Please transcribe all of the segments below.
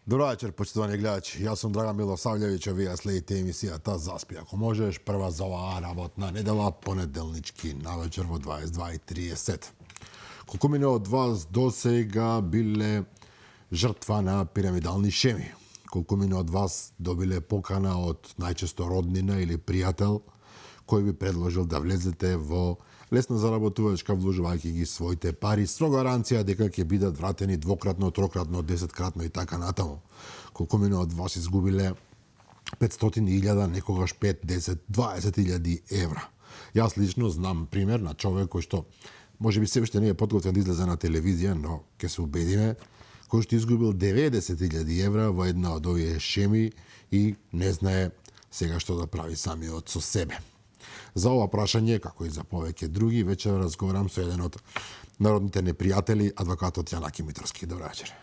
Добро вечер, почитувани гледачи. Јас сум Драган Милосављевиќ, а вие следите емисијата Заспи ако можеш, прва за оваа работна недела, понеделнички навечер во 22:30. Колку мине од вас до сега биле жртва на пирамидални шеми? Колку мине од вас добиле покана од најчесто роднина или пријател кој би предложил да влезете во лесна заработувачка вложувајќи ги своите пари со гаранција дека ќе бидат вратени двократно, трократно, 10-кратно и така натаму. Колку мине од вас изгубиле 500.000, некогаш 5, 10, 20.000 евра. Јас лично знам пример на човек кој што можеби се уште не е подготвен да излезе на телевизија, но ќе се убедиме, кој што изгубил 90.000 евра во една од овие шеми и не знае сега што да прави самиот со себе. За ова прашање, како и за повеќе други, вече разговарам со еден од народните непријатели, адвокатот Јанаки Митровски. Добро вечер.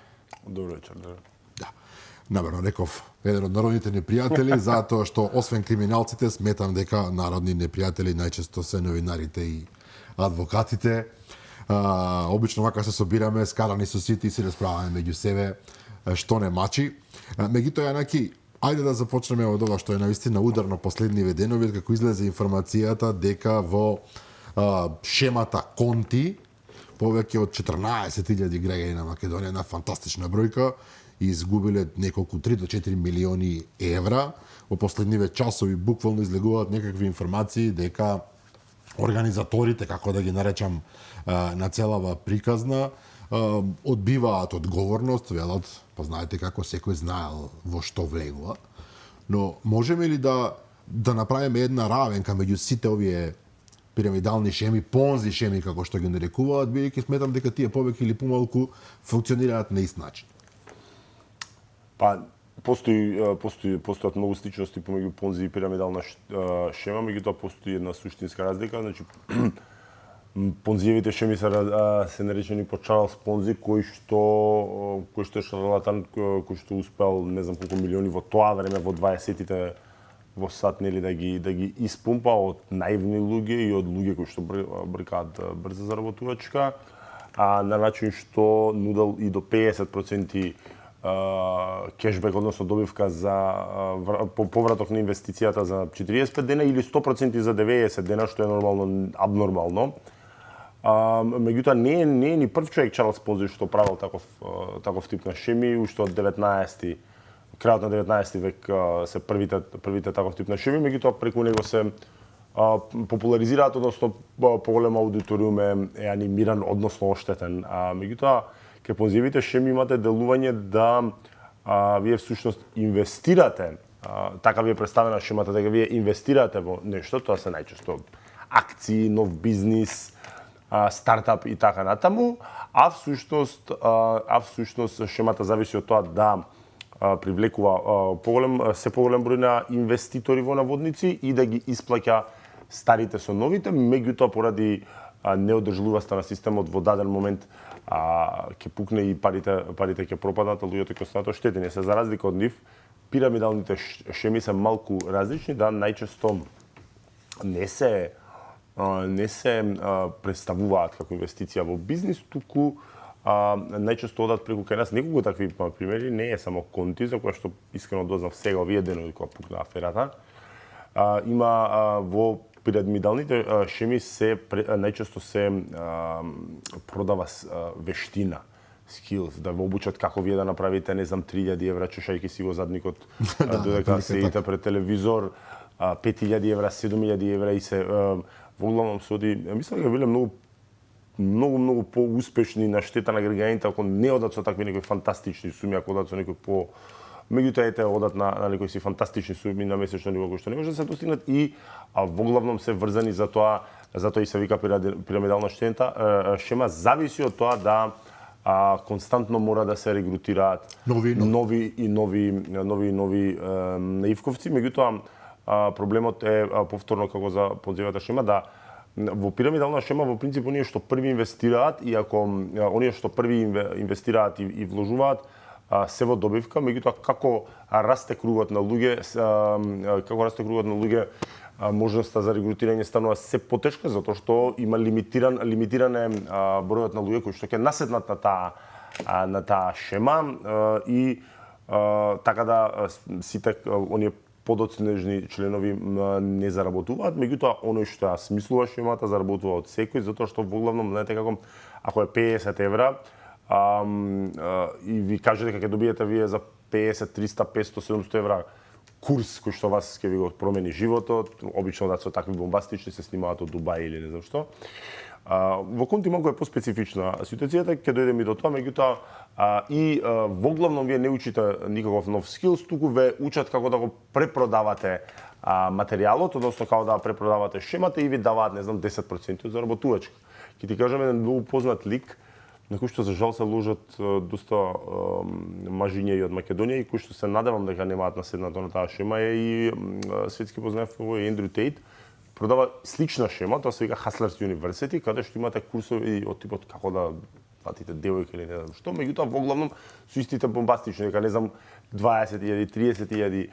Добро вечер, да. Намерно реков еден од народните непријатели, затоа што освен криминалците, сметам дека народни непријатели најчесто се новинарите и адвокатите. Обично вака се собираме, скарани со сите и се расправаме меѓу себе што не мачи. Меѓутоа, Јанаки, ајде да започнеме од ова што е навистина ударно последниве денови, како излезе информацијата дека во шемата Конти повеќе од 14.000 граѓани на Македонија, една фантастична бројка, изгубиле неколку 3 до 4 милиони евра. Во последниве часови буквално излегуваат некакви информации дека организаторите, како да ги наречам, на целава приказна, одбиваат одговорност, велат, па знаете како секој знаел во што влегува, но можеме ли да направиме една равенка меѓу сите овие пирамидални шеми, понзи шеми како што ги нарекуваат, бидејќи сметам дека тие повеќе или помалку функционираат на ист начин? Па постојат многу сличности помеѓу понзи и пирамидална шема, меѓутоа постои една суштинска разлика, значи понзиевите шеми се наречени по Чарлс Понзи, кој што е шарлатан, кој што успел не знам колку милиони во тоа време, во 20-тите во сат, нели, да ги испумпа од наивни луѓе и од луѓе кои што бркаат брза заработувачка, на начин што нудел и до 50% кешбек, односно добивка за повраток на инвестицијата за 45 дена или 100% за 90 дена, што е нормално, абнормално. Меѓутоа не е ни прв човек Чарлс Понзи што правил таков тип на шеми, уште од 19-ти, крајот на 19-ти век се првите таков тип на шеми, меѓутоа преку него се популаризираат, односно поголем аудиториум е анимиран, односно оштетен. Меѓутоа ке понзиевите шеми имате делување да вие всушност инвестирате, така ви е представена шемата, дека вие инвестирате во нешто, тоа се најчесто акции, нов бизнис, стартап и така натаму, а всушност шемата зависи од тоа да привлекува се поголем број на инвеститори во наводници и да ги исплаќа старите со новите, меѓутоа поради неодржливоста на системот во даден момент ќе пукне и парите ќе пропаднат, а луѓето ќе останат оштетени. За разлика од нив, пирамидалните шеми се малку различни, да најчесто не се представуваат како инвестиција во бизнис, туку најчесто одат преку кај нас. Неколку такви примери, не е само Конти, за која што искрено дознав сега овие денови кога пукна аферата. Има во пирамидалните шеми најчесто се продава вештина, skills, да ве обучат како вие да направите, не знам, 3.000 евра чешајќи си во задникот, додека седите пред телевизор, 5.000 евра, 7.000 евра и се во главном се оди, мислам дека биле многу поуспешни на штета на граѓаните, ако не одат со такви некои фантастични суми, ако одат со некои меѓутоа одат на некои си фантастични суми на месечно ниво кои што не може да се достигнат и во главном се врзани за тоа и се вика пирамидална шема, зависи од тоа да константно мора да се регрутираат нови наивковци, меѓутоа проблемот е повторно како за понзиевата шема, да во пирамидална шема во принцип оние што први инвестираат и ако оние што први инвестираат и вложуваат се во добивка, меѓутоа како расте кругот на луѓе, можноста за регрутирање станува се потешка затоа што има лимитиране бројот на луѓе кои што ќе наседнат на таа шема и така да сите оние подоцнежни членови не заработуваат, меѓутоа оној што ја смислува шемата заработува од секој, затоа што во главном, знаете како, ако е 50 евра, и ви кажете дека ќе добиете вие за 50, 300, 500, 700 евра курс кој што вас ќе ви го промени животот, обично да се такви бомбастични се снимаат од Дубај или не знам што. Во Конти малку е поспецифична ситуацијата, ќе дојдеме и до тоа, меѓутоа во главном вие не учите никаков нов скилс, туку ве учат како да го препродавате материјалот, односно како да препродавате шемата и ви даваат, не знам, 10% од заработувачка. Ќе ти кажам еден многу познат лик, на кој што за жал се ложат доста мажиња и од Македонија и кој што се надевам дека немаат наседнато на таа шема е и светски познат Ендрю Тейт. Продава слична шема, тоа се вика Hustlers University, каде што имате курсови од типот како да платите девојка или не знам што, меѓутоа во главном со истите бомбастични, дека не знам 20.000, 30.000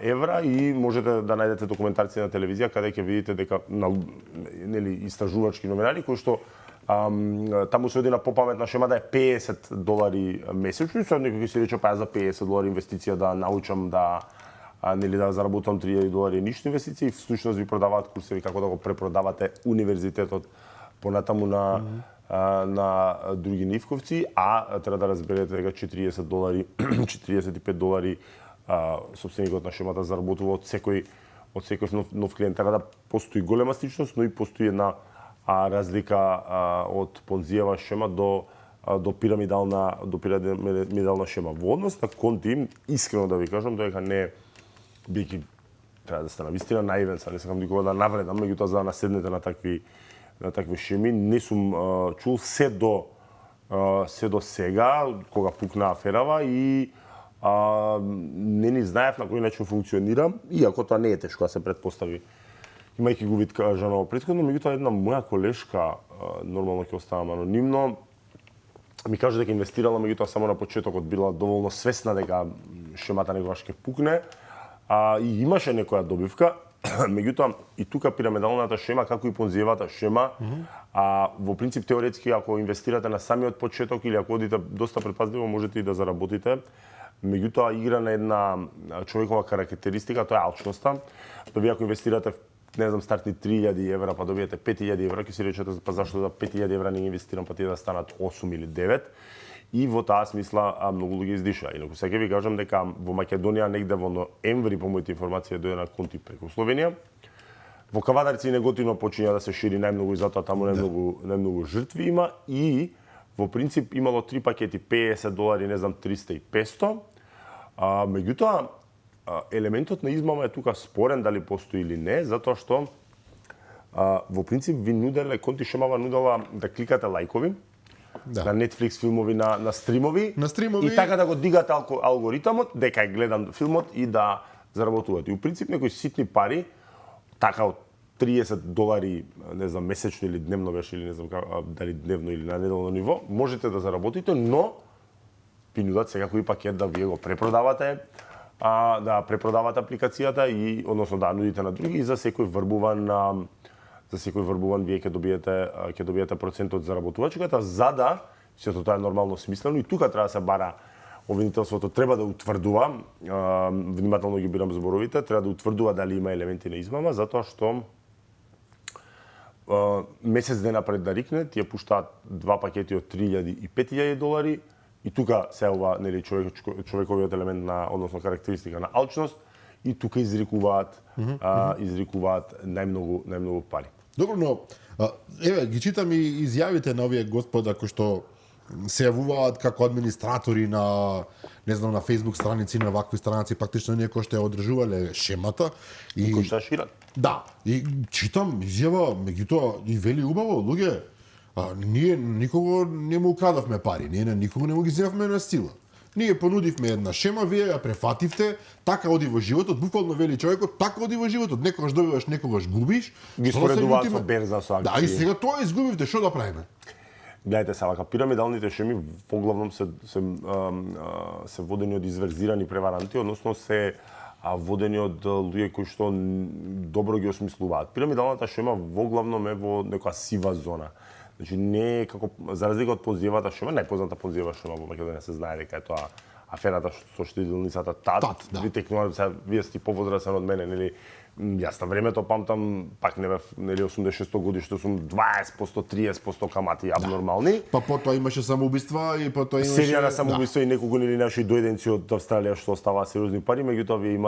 евра и можете да најдете документарција на телевизија каде ќе видите дека нели истражувачки номинари кои што таму се оди на попаметна шема да е $50 месечно, со некој ќе си рече па за $50 инвестиција да научам да нели да заработам $3,000 ништо инвестиции, всушност ви продаваат курсеви како да го препродавате универзитетот понатаму на други нивковци, треба да разберете дека $40, $45 собственикот на шемата заработува од секој нов клиент. Така да постои голема сличност, но и постои една разлика од понзијева шема до пирамидална шема. Во однос на Конти, искрено да ви кажам, дека не бијќи треба да сте навистина наивен, не сакам никога да навредам, меѓутоа за да наседнете на такви шеми, не сум чул се до сега, кога пукна аферава и не ни знаев на кој начин функционира, иако тоа не е тешко да се претпостави. Имајќи го вид кажано претходно, меѓутоа една моја колешка, нормално ќе оставам анонимно, ми кажа дека инвестирала, меѓутоа само на почетокот била доволно свесна дека шемата некогаш ќе пукне, и имаше некоја добивка, меѓутоа и тука пирамидалната шема, како и понзиевата шема, во принцип теоретски ако инвестирате на самиот почеток или ако одите доста предпазливо можете и да заработите. Меѓутоа игра на една човекова карактеристика, тоа е алчноста. Да вие ако инвестирате не знам, стартни 3.000 евра, па добиете 5.000 евра, ќе си речете, па зашто за 5.000 евра не инвестирам, па тие да станат 8 или 9. И во таа смисла многу луѓе издиша. Инаку сега ви кажам дека во Македонија негде во ноември, по моите информации, дојде на Конти преку Словенија. Во Кавадарци неготивно почиња да се шири најмногу и затоа таму најмногу жртви има и во принцип имало 3 пакети, $50, не знам, 300 и 500. Меѓутоа, елементот на измама е тука спорен дали постои или не, затоа што во принцип ви нуделе, Конти шемава нудела да кликате лајкови на Netflix филмови, на стримови, и така да го дигате алгоритамот, дека е гледан филмот и да заработувате. И у принцип некои ситни пари, така од $30, не знам, месечно или дневно беше, или не знам дали дневно или на неделно ниво, можете да заработите, но ви нудат секако и пакет да вие го препродавате, да препродавате апликацијата и односно да нудите на други и за секој врбуван вие ќе добиете процент од заработувачката, за да сето тоа е нормално смислено и тука треба да се бара обвинителството треба да утврдува, внимателно ги бирам зборовите, треба да утврдува дали има елементи на измама, затоа што месец дена пред да рикне тие пуштаат 2 пакети од $3,000 и $5,000 и тука се ова нели човековиот елемент на односно карактеристика на алчност и тука изрикуваат најмногу пари. Добро, но еве ги читам и изјавите на овие господа кои што се јавуваат како администратори на не знам на Facebook страници, на вакви страници, практично ние кои што ја одржувале шемата и кои што шират. Да, и читам изјава, меѓутоа и вели убаво, луѓе, ние никого не му украдавме пари, ние никого не му ги земавме на сила. Ние понудивме една шема, вие ја префативте, така оди во животот, буквално вели човекот, така оди во животот, некогаш добиваш, некогаш губиш. Ги споредуваат со берза, со акции. Да, и сега тоа изгубивте, што да правиме? Гледайте сега, пирамидалните шеми во главном се водени од изверзирани преваранти, односно се водени од луѓе кои што добро ги осмислуваат. Пирамидалната шема во главном е во некоја сива зона. Значи не е како за разлика од понзиевата шема, најпозната понзиева шема во Македонија се знае дека е тоа аферата со штедилницата ТАТ, да. ви текнуваме, сега вие сте повозрасен од мене, нели? Јас на времето памтам, пак не бев, нели 86 годишто сум 20%, 30% камати абнормални. Па потоа имаше самоубиства и потоа имаше Серија на самоубиства и неколку нели наши дојденци од Австралија што оставаа сериозни пари, меѓутоа вие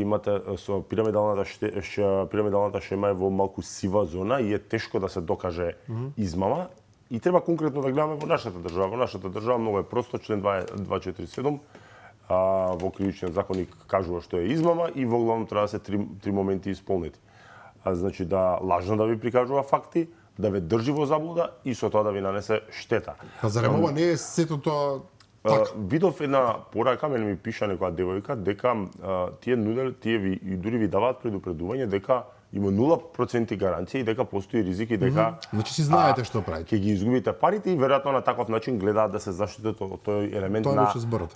имате со пирамидалната шема е во малку сива зона и е тешко да се докаже измама и треба конкретно да гледаме во нашата држава. Во нашата држава многу е просто, член 247 во кривичниот законник кажува што е измама и во главно треба да се три моменти исполнети. Значи да лажно да ви прикажува факти, да ве држи во заблуда и со тоа да ви нанесе штета. Па зарем ова не е сето тоа така? Видов една порака, мене ми пиша некоја девојка дека тие ви и дури ви даваат предупредување дека има 0% гаранција и дека постои ризик и дека Значи си знаете што правите. ќе ги изгубите парите и веројатно на таков начин гледаат да се заштитат од тој елемент на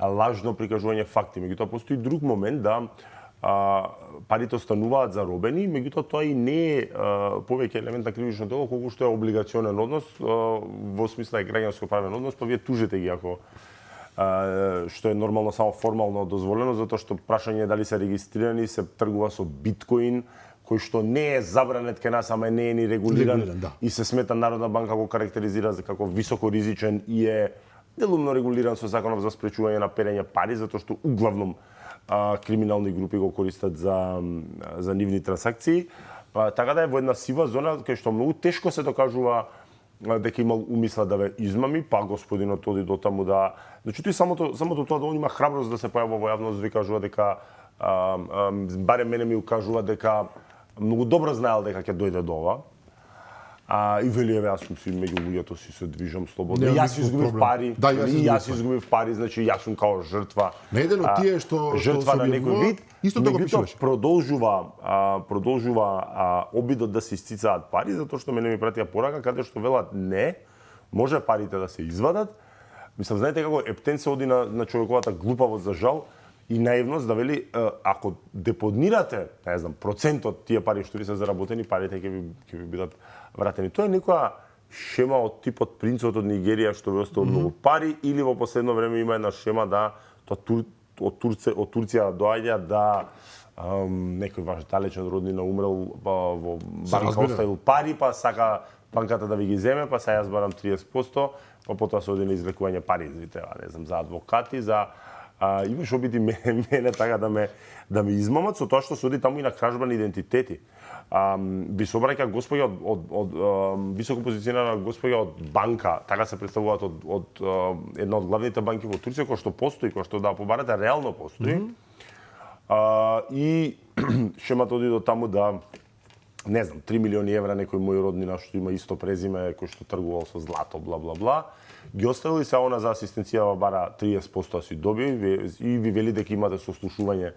лажно прикажување факти. Меѓутоа постои друг момент да парите остануваат заробени, меѓутоа тоа и не е повеќе елемент на кривично дело колку што е облигационен однос во смисла е граѓанско правен однос, па вие тужите ги ако што е нормално само формално дозволено, затоа што прашање дали се регистрирани, се тргува со биткоин, кој што не е забранет кај нас, ама не е ни регулиран да. И се смета Народна банка го карактеризира како високо ризичен и е делумно регулиран со законов за спречување на перење пари, затоа што углавном криминални групи го користат за нивни трансакции. Така да е во една сива зона кај што многу тешко се докажува дека имал умисла да ве измами, па господинот оди до таму да... Значи тој самото тоа да он има храброст да се појавува во јавност, ви кажува дека барем мене ми укажува дека многу добро знаел дека ќе дојде до ова. И вели еве јас сум си меѓу луѓето се движам слободно. Јас изгубив пари, јас изгубив пари, значи јас сум као жртва. На еден од тие што жртва на некој вид, исто тоа го пишуваш. Продолжува обидот да се истицаат пари затоа што мене ми пратија порака каде што велат не, може парите да се извадат. Мислам, знаете како ептен се оди на човековата глупавост за жал и наивност да вели ако депонирате, не знам, процентот тие пари што ви се заработени, парите ќе ви бидат вратени. Тоа е некоја шема од типот принцот од Нигерија што ви оставил многу пари или во последно време има една шема да од Турција доаѓа да некој ваш далечен роднина умрел во банка оставил пари, па сака банката да ви ги земе, па сега јас барам 30%, па потоа се оди на излекување пари, ви треба, не знам, за адвокати, за имаш обиди мене така да ме измамат со тоа што се оди таму и на кражба на идентитети. Ви се обраќа господја од високо позиционирана господја од банка, така се представуваат од една од главните банки во Турција, која што постои, која што да побарате реално постои. И шемата оди до таму да не знам, 3 милиони евра некој мој роднина што има исто презиме, кој што тргувал со злато, бла бла бла, ги оставили се она за асистенција бара 30% си доби и ви вели дека имате сослушување.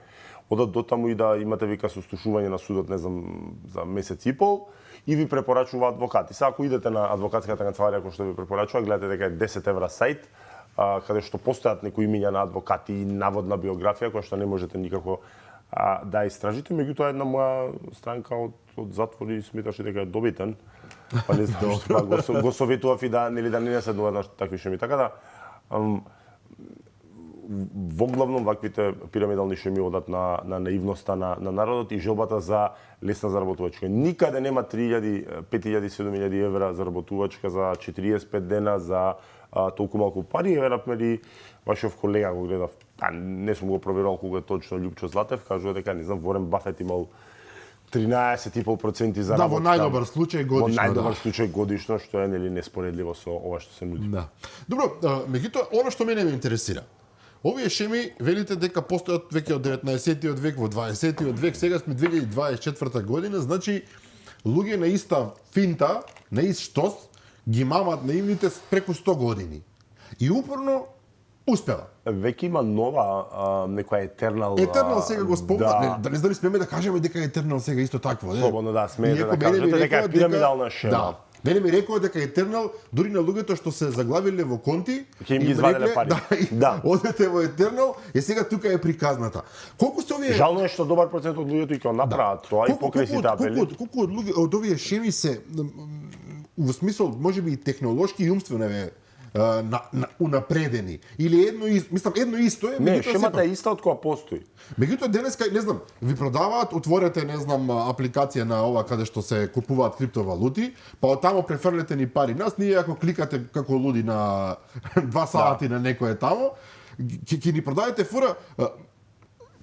Одат до таму и да имате вика сослушување на судот, не знам, за месец и пол и ви препорачува адвокати. Сега ако идете на адвокатската канцеларија кој што ви препорачува, гледате дека е 10 евра сајт, каде што постојат некои имиња на адвокати и наводна биографија која што не можете никако да истражите, меѓутоа една моја странка од затвори сметаше дека е добитен. Па не знам што го советував и да не се доаѓаат на такви шеми. Така да во главном ваквите пирамидални шеми одат на наивноста на народот и желбата за лесна заработувачка. Никаде нема 3000, 5000, 7000 евра заработувачка за 45 дена за толку малку пари. Еве например и вашиот колега го гледав, не сум го проверувал кога е точно Љупчо Златев, кажува дека не знам Ворен Бафет имал 13,5% заработка. Да, во најдобар случај годишно. Во најдобар случај годишно, што е нели неспоредливо со ова што се нуди. Да. Добро, меѓутоа она што мене ме интересира. Овие шеми велите дека постојат веќе од 19-тиот век, во 20-тиот век, сега сме 2024 година, значи луѓе на иста финта, на ист штос, ги мамат наивните преку 100 години. И упорно успева. Веќе има нова некоја Етернал. Етернал сега го спомна, да не знам смееме да кажеме дека Етернал сега исто такво, не? Слободно да смеете да кажете дека е пирамидална шема. Да. Мене ми рекоа дека Етернал дури на луѓето што се заглавиле во конти, ќе им ги извадиле пари. Да. Одете во Етернал и сега тука е приказната. Колку се овие Жално е што добар процент од луѓето и ќе направат тоа и покрај сите апели. Колку од луѓе од овие шеми се во смисол можеби и технолошки и умствено унапредени или едно исто е, Не, меѓутоа шемата е иста од која постои. меѓутоа денеска, не знам, ви продаваат, отворете, не знам, апликација на ова каде што се купуваат криптовалути, па од таму префрлете ни пари. Нас ние ако кликате како луди на 2 сати на некое таму, ќе ни продадете фура.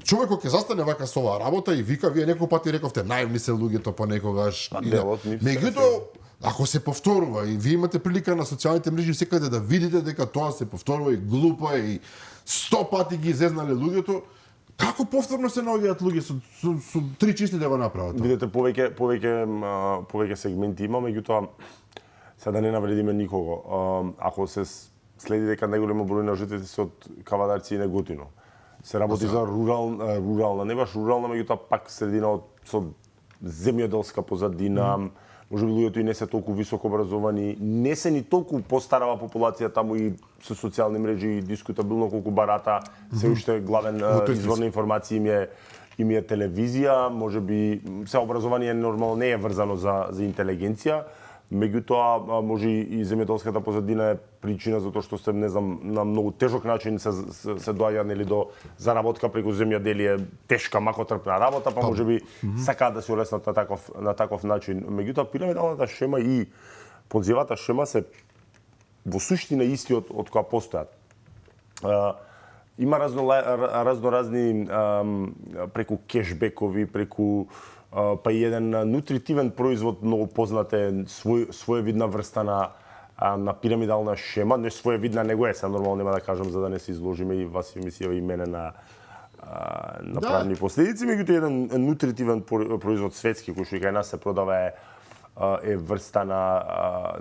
Човекот ќе застане вака со оваа работа и вика, вие некој пати рековте, наивни се луѓето понекогаш. Меѓутоа, ако се повторува и вие имате прилика на социјалните мрежи секаде да видите дека тоа се повторува и глупо е и 100 пати ги изезнале луѓето, како повторно се наоѓаат луѓе со 3 чисти да го направат? Видете, повеќе сегменти има, меѓутоа сега да не навредиме никого. Ако се следи дека најголемо број на жртвите се од кавадарци и Неготино. Се работи за рурална, не баш рурална, меѓутоа пак средина со земјоделска позадина. Може би луѓето и не се толку високо образовани, не се ни толку постарава популација таму и со социјални мрежи дискутабилно колку барата, се уште главен извор на информација им е телевизија, може би се образование нормално не е врзано за интелигенција, меѓутоа може и земјоделската позадина е причина за тоа што се не знам на многу тежок начин се доаѓа нели до заработка преку земјоделие, тешка макотрпна работа, па може би сакаат да се улеснат на таков начин. Меѓутоа пирамидалната шема и понзивата шема се во суштина исти од која постојат. Има разноразни преку кешбекови, преку па и еден нутритивен производ, многу познат е своевидна врста на пирамидална шема, не своевидна него е, се нормално нема да кажам за да не се изложиме и вас и мисија и мене на правни последици, меѓутоа еден нутритивен производ светски кој што и кај нас се продава е врста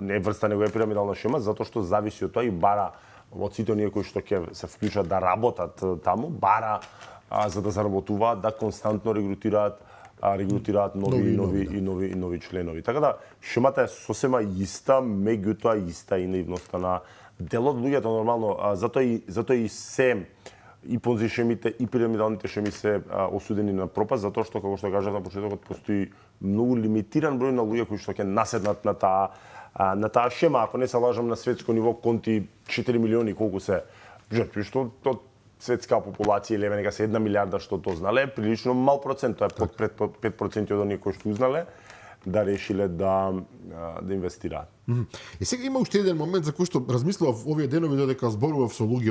не е врста него е пирамидална шема, затоа што зависи од тоа и бара од сите оние кои што ќе се вклучат да работат таму, бара за да заработуваат, да константно регрутираат нови членови. Така да шемата е сосема иста, меѓутоа иста и наивноста на дел од луѓето нормално, затоа и се и понзи шемите и пирамидалните шеми се осудени на пропаст, затоа што како што кажав на почетокот постои многу лимитиран број на луѓе кои што ќе наседнат на таа шема, ако не се лажам на светско ниво конти 4 милиони колку се жртви, што светска популација или нека се 1 милиарда што то знале, прилично мал процент, тоа е под 5% од оние кои што узнале да решиле да инвестираат. И сега има уште еден момент за кој што размислував овие денови додека зборував со луѓе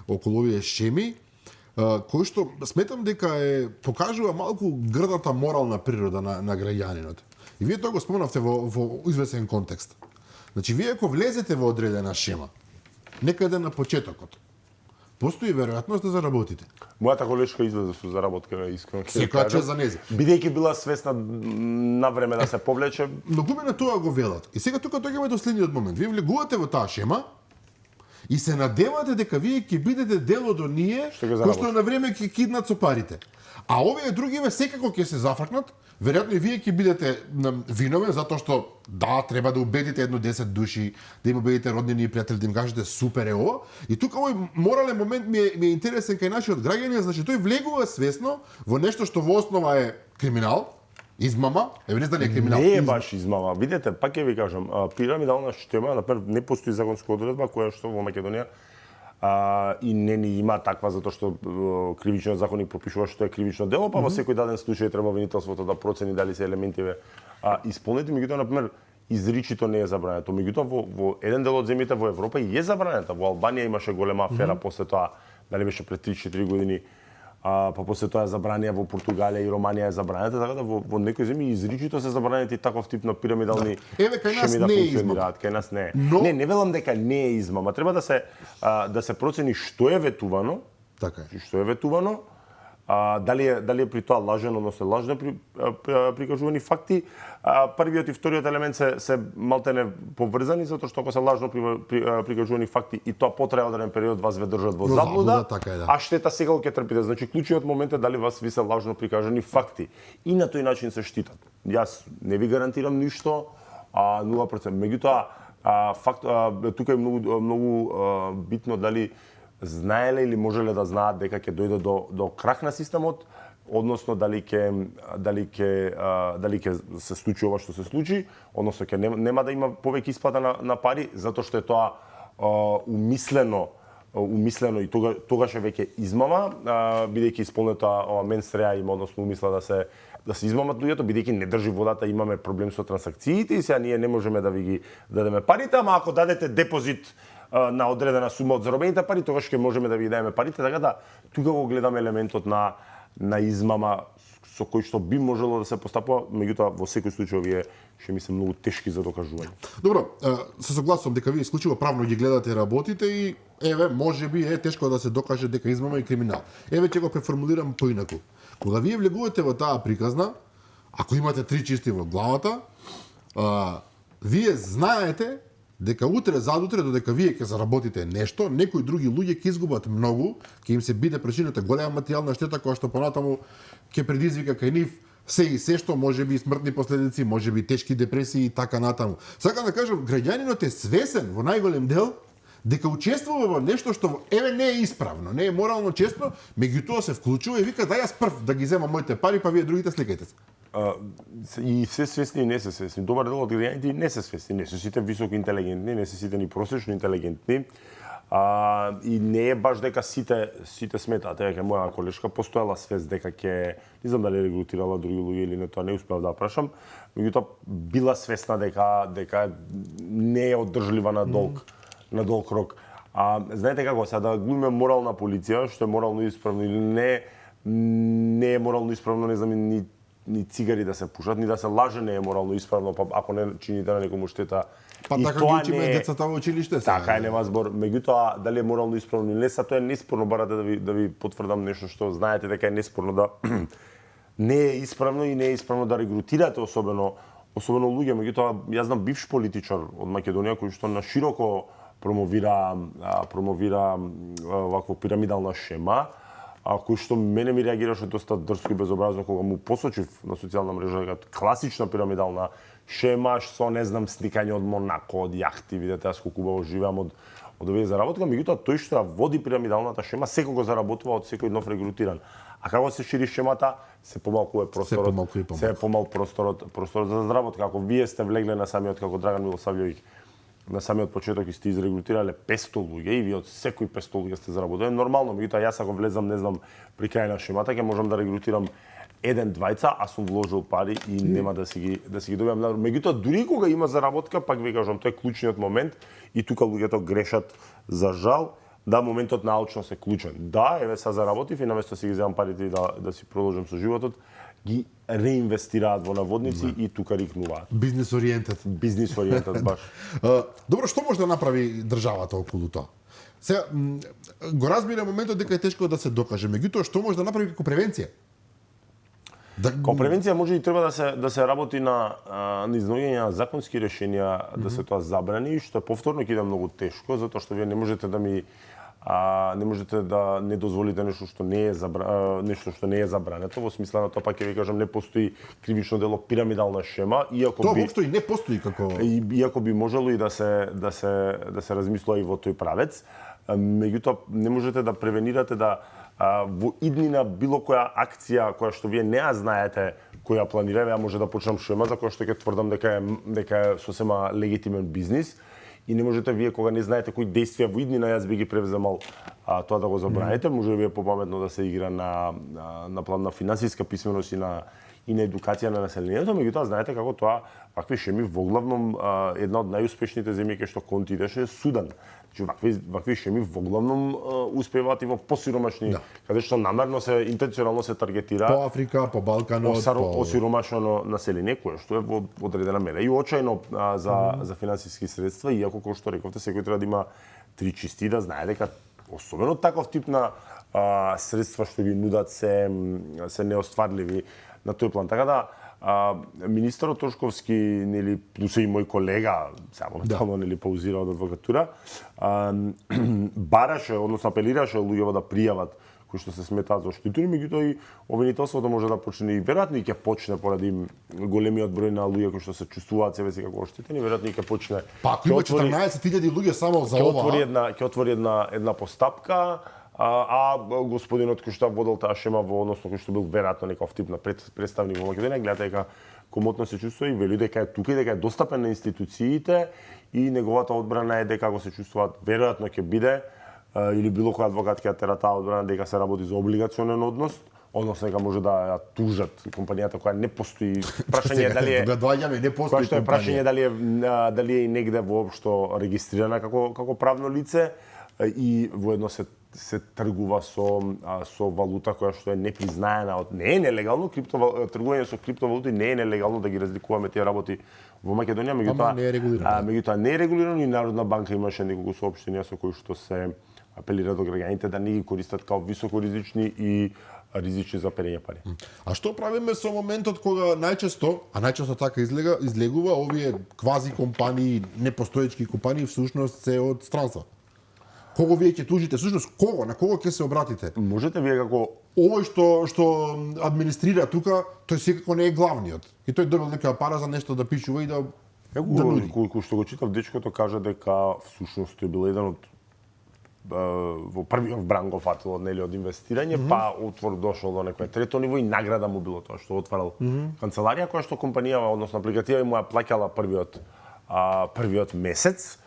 околу овие шеми, кој што сметам дека покажува малку грдата морална природа на граѓанинот. И вие тоа го спомнавте во известен контекст. Значи, вие ако влезете во одредена шема, некаде на почетокот, постои веројатност да заработите. Мојата колешка излезе со заработка, искрено. Секоја чест за нејзе. Бидејќи била свесна на време да се повлече. Многумина тоа го велат. И сега тука доаѓаме до следниот момент. Вие влегувате во таа шема и се надевате дека вие ќе бидете дел од оние кои што на време ќе киднат со парите. А овие другиве секако ќе се зафркнат, веројатно и вие ќе бидете виновен затоа што треба да убедите едно 10 души, да им убедите роднини и пријатели, да им кажете супер е ова. И тука овој морален момент ми е интересен кај нашиот граѓанин, значи тој влегува свесно во нешто што во основа е криминал, измама, не знам дали е криминал. Не е баш измама. Видете, пак ќе ви кажам, пирамидална шема, например, не постои законска одредба која што во Македонија и не ни има таква затоа што кривичниот законник пропишува што е кривично дело, па во секој даден случај треба обвинителството да процени дали се елементиве исполнети, меѓутоа на пример изричито не е забрането. Меѓутоа во еден дел од земјите во Европа е забрането. Во Албанија имаше голема афера после тоа, дали беше пред 3-4 години, па после тоа е забранија во Португалија и Романија е забранета, така да во некои земји изричито се забранети таков тип на пирамидални шеми да функционираат. Кај нас не е. Не велам дека не е измама. Треба да се процени што е ветувано, така е. Што е ветувано, дали е при тоа лажено, односно лажно прикажувани факти. Првиот и вториот елемент се малтене поврзани, затоа што ако се лажно прикажувани факти и тоа потраја одреден период вас ве држат во заблуда, а штета сега ќе трпите. Значи клучниот момент е дали вас ви се лажно прикажани факти. И на тој начин се штитат. Јас не ви гарантирам ништо, 0%. Меѓутоа, тука е многу битно дали знаеле или можеле да знаат дека ќе дојде до крах на системот, односно дали ќе се случи ова што се случи, односно ќе нема да има повеќе исплата на пари, затоа што е тоа умислено и тогаш е веќе измама, бидејќи исполнета менстреа има, односно умисла да се измамат луѓето, бидејќи не држи водата, имаме проблем со трансакциите и сега ние не можеме да ви ги дадеме парите, ама ако дадете депозит на одредена сума од заробените пари, тогаш ќе можеме да ви дадеме парите, така да тука го гледаме елементот на измама со кој што би можело да се постапува, меѓутоа во секој случај овие ќе ми се многу тешки за докажување. Добро, се согласувам дека вие исклучиво правно ги гледате работите и еве можеби е тешко да се докаже дека измама и криминал. Еве ќе го преформулирам поинаку. Кога вие влегувате во таа приказна, ако имате три чисти во главата, вие знаете дека утре, задутре, додека вие ќе заработите нешто, некои други луѓе ќе изгубат многу, ќе им се биде причината голема материјална штета која што понатаму ќе предизвика кај нив се и се што, можеби смртни последици, можеби тешки депресии и така натаму. Сакам да кажам, граѓанинот е свесен во најголем дел дека учествува во нешто што еве не е исправно, не е морално честно, меѓутоа се вклучува и вика дај јас прв да ги земам моите пари, па вие другите сликајте се. И се свесни и не се свесни. Добар дел од граѓаните не се свесни, не се сите високо интелигентни, не се сите ни просечно интелигентни. И не е баш дека сите сметаат, дека моја колешка постоела свест дека ќе, не знам дали регрутирала други луѓе или не, тоа не успеав да прашам, меѓутоа била свесна дека не е оддржлива на долг рок. Знаете како, сега да глумиме морална полиција, што е морално исправно или не е морално исправно, не знам, ни цигари да се пушат, ни да се лаже не е морално исправно, па ако не чините на некому штета. Па така ги учиме децата во училиште се. Така е, нема збор. Меѓутоа, дали е морално исправно или не, са тоа е неспорно, барате да ви потврдам нешто што знаете дека е неспорно да не е исправно и не е исправно да регрутирате особено луѓе, меѓутоа јас знам бивш политичар од Македонија кој што на широко промовира ваква пирамидална шема, кој што мене ми реагираше доста дрско и безобразно кога му посочив на социјална мрежа дека класична пирамидална шема со, не знам, сликање од Монако, од јахти, видете јас колку убаво живеам од овие заработка, меѓутоа тој што ја води пирамидалната шема секој заработува од секој нов регрутиран. А како се шири шемата, се помалку е просторот, се е помал просторот за заработка. Ако вие сте влегле на самиот како Драган Милосављовиќ на самиот почеток и сте изрегрутирале 500 луѓе и вие од секој 500 луѓе сте заработиле, нормално, меѓутоа јас ако влезам, не знам, при крај на шемата, ќе можам да регрутирам еден-двајца, а сум вложил пари и нема да си ги добиам. Меѓутоа, дури кога има заработка, пак ви кажам, тоа е клучниот момент и тука луѓето грешат за жал. Да, моментот на алчност е клучен. Да, еве са заработив и наместо си ги земам парите и да си продолжам со животот, ги реинвестираат во наводници и тука рикнуваат. Бизнес ориентат баш. Добро, што може да направи државата околу тоа? Сега го разбира моментот дека е тешко да се докаже, меѓутоа што може да направи како превенција? Како превенција може и треба да се работи на изнаоѓање на законски решенија да се тоа забрани, што повторно ќе иде многу тешко, затоа што вие не можете да не дозволите нешто што не е забрането, во смисла на тоа пак ќе ви кажам не постои кривично дело пирамидална шема, иако тоа воопшто и не постои како иако би можело и да се размислува и во тој правец, меѓутоа не можете да превенирате во иднина било која акција која што вие не ја знаете која планираме, ја може да почнам шема за која што ќе тврдам дека е сосема легитимен бизнис. И не можете вие кога не знаете кои действија во иднина јас би ги превземал тоа да го забраните, може би е попаметно да се игра на план на финансиска писменост и на едукација на населението, меѓутоа знаете како тоа вакви шеми воглавном една од најуспешните земји кај што конти идеше е Судан. Значи вакви шеми воглавном успеваат и во посиромашни, каде што намерно интенционално се таргетира по Африка, по Балканот, по сиромашно население кое што е во одредена мера и очајно за финансиски средства, иако како што рековте секој треба да има три чисти да знае дека особено таков тип на средства што ги нудат се неостварливи на тој план. Така да министерот Тошковски, нели, плюс и мој колега, сега моментално нели паузира од адвокатура, бараше, односно апелираше луѓето да пријават кои што се сметаат за оштетени, меѓутоа и обвинителството може да почне и веројатно и ќе почне поради големиот број на луѓе кои што се чувствуваат себе си како оштетени, веројатно и ќе почне. Па ако има 14.000 луѓе само за ова, ќе отвори една постапка. А господинот кој што водел таа шема односно кој што бил веројатно некој тип на представник во Македонија, гледате дека комотно се чувствува и вели дека е тука и дека е достапен на институциите и неговата одбрана е дека ако се чувствуваат, веројатно ќе биде или било кој адвокат ќе тера таа одбрана дека се работи за облигационен однос, односно дека може да ја тужат компанијата која не постои. Прашање е дали е не постои компанија. Прашање дали е негде воопшто регистрирана како правно лице и воедно се тргува со валута која што е непризнаена не е нелегално, тргување со криптовалути не е нелегално, да ги разликуваме тие работи во Македонија, меѓутоа не е регулирано и Народна банка имаше неколку соопштенија со кои што се апелира до граѓаните да не ги користат као високоризични и ризични за перење пари. А што правиме со моментот кога најчесто така излегува овие квази компании, непостоечки компании всушност се од странство? Кого вие ќе тужите? Всушност кого? На кого ќе се обратите? Можете вие како овој што администрира тука, тој секако не е главниот. И тој добил некоја пара за нешто да пишува и да нуди. Кој што го читав, дечкото кажа дека всушност тој бил еден од во првиот бран го фатил од инвестирање, па отвор дошол до некој трето ниво и награда му било тоа што отварал канцеларија која што компанијава, односно апликатива му ја плаќала првиот месец.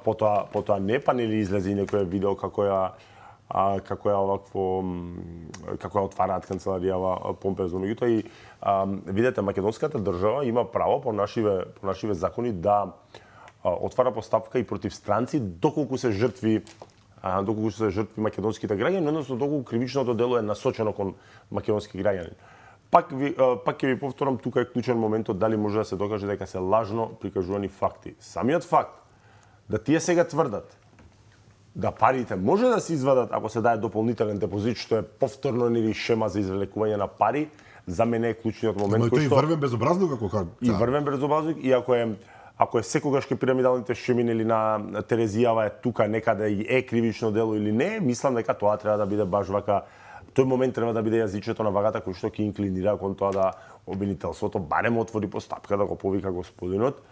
Потоа не, па нели излезе и некој видео како ја отвараат канцеларијава помпезно. Меѓутоа и видете, македонската држава има право по нашиве закони да отвара постапка и против странци доколку се жртви македонските граѓани, односно доколку кривичното дело е насочено кон македонски граѓани. Пак ќе ви повторам, тука е клучен моментот дали може да се докаже дека се лажно прикажувани факти. Самиот факт да тие сега тврдат да парите може да се извадат ако се даде дополнителен депозит, што е повторно или шема за извлекување на пари, за мене е клучниот момент кој што врвен безобразнук како кажа. И врвен безобразнук и ако е секогаш ке пирамидалните шеми или на Терезијава е тука некаде и е кривично дело или не, мислам дека тоа треба да биде баш вака. Тој момент треба да биде јазичето на вагата кој што ќе инклинира кон тоа да обвинителството барем отвори постапка да го повика господинот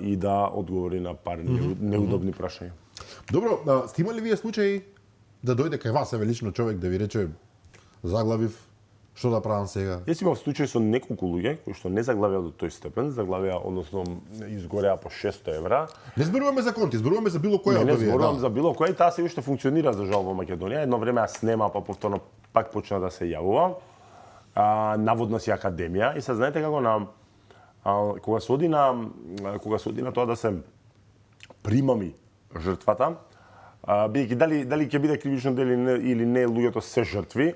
и да одговори на пар неудобни прашања. Добро, сте имали вие случаи да дојде кај вас лично човек да ви рече заглавив, што да правам сега? Јас имав случај со неколку луѓе кои што не заглавија до тој степен, заглавија, односно изгореа по 600 евра. Не зборуваме за конти, зборуваме за било која од овие. Не зборувам за било која и таа се уште функционира за жал во Македонија. Едно време ја снема, па повторно пак почна да се јавува. Наводно си академија и се знаете како кога се оди на тоа да се примами жртвата, бидејќи дали ќе биде кривично дело или не, луѓето се жртви,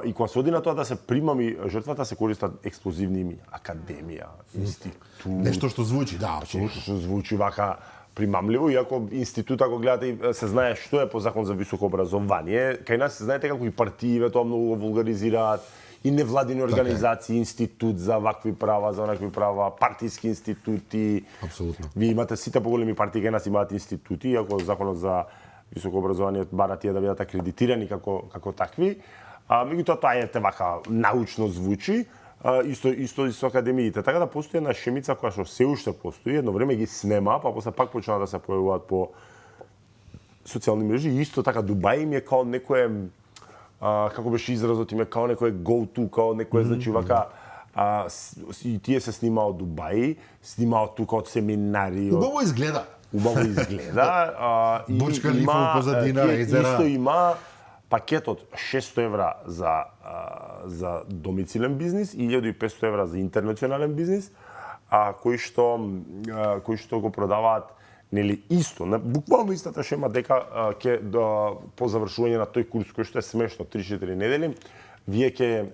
и кога се оди на тоа да се примами жртвата, се користат експлозивни имиња, академија, институт. Нешто што звучи, да, Нешто што звучи вака примамливо, иако институт, ако гледате, се знае што е по закон за високо образование. Кај нас се знаете како и партииве тоа многу го вулгаризираат, и невладини организации, институт за вакви права, за онакви права, партиски институти. Апсолутно. Вие имате сите поголеми партии кај нас имаат институти, иако законот за високо образование бара тие да бидат акредитирани како такви. Меѓутоа тоа е вака научно звучи, исто и со академиите. Така да постои една шемица која што се уште постои, едно време ги снема, па после пак почна да се појавуваат по социјални мрежи. Исто така Дубај им е као некое, како беше изразот, им е као некое go-to, као некое, значи вака, и тие се снимаат од Дубај, снимаат тука од семинари. Убаво изгледа. Бурдж Калифа позадина, езера. Исто има пакетот 600 евра за домицилен бизнис и 1500 евра за интернационален бизнис, кои што го продаваат нели исто, буквално истата шема, дека ќе по завршување на тој курс кој што е смешно 3-4 недели, вие ќе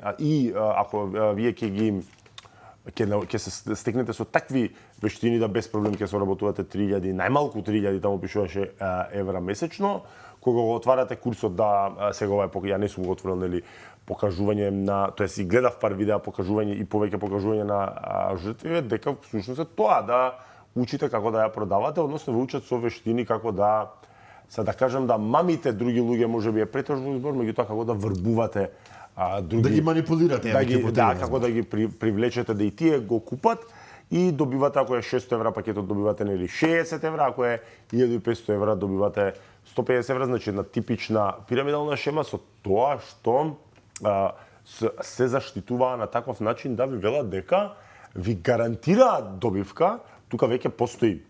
се стекнете со такви вештини да без проблем ќе се работувате 3000, најмалку 3000, таму пишуваше евра месечно. Кога го отварате курсот, да сега ја не сум го отворил, нели, покажување на, тоест и гледав пар видеа покажување и повеќе покажување на жртви, дека всушност е тоа да учите како да ја продавате, односно ве учат со вештини како да кажем да мамите други луѓе, можеби е претежно збор, меѓутоа како да врбувате други, да ги манипулирате, како да ги привлечете да и тие го купат и добивате, ако е 600 евра пакетот, добивате нели 60 евра, ако е 1500 евра добивате 150 евра, значи една типична пирамидална шема со тоа што се заштитуваа на таков начин да ви велат дека ви гарантираат добивка. Тука веќе постои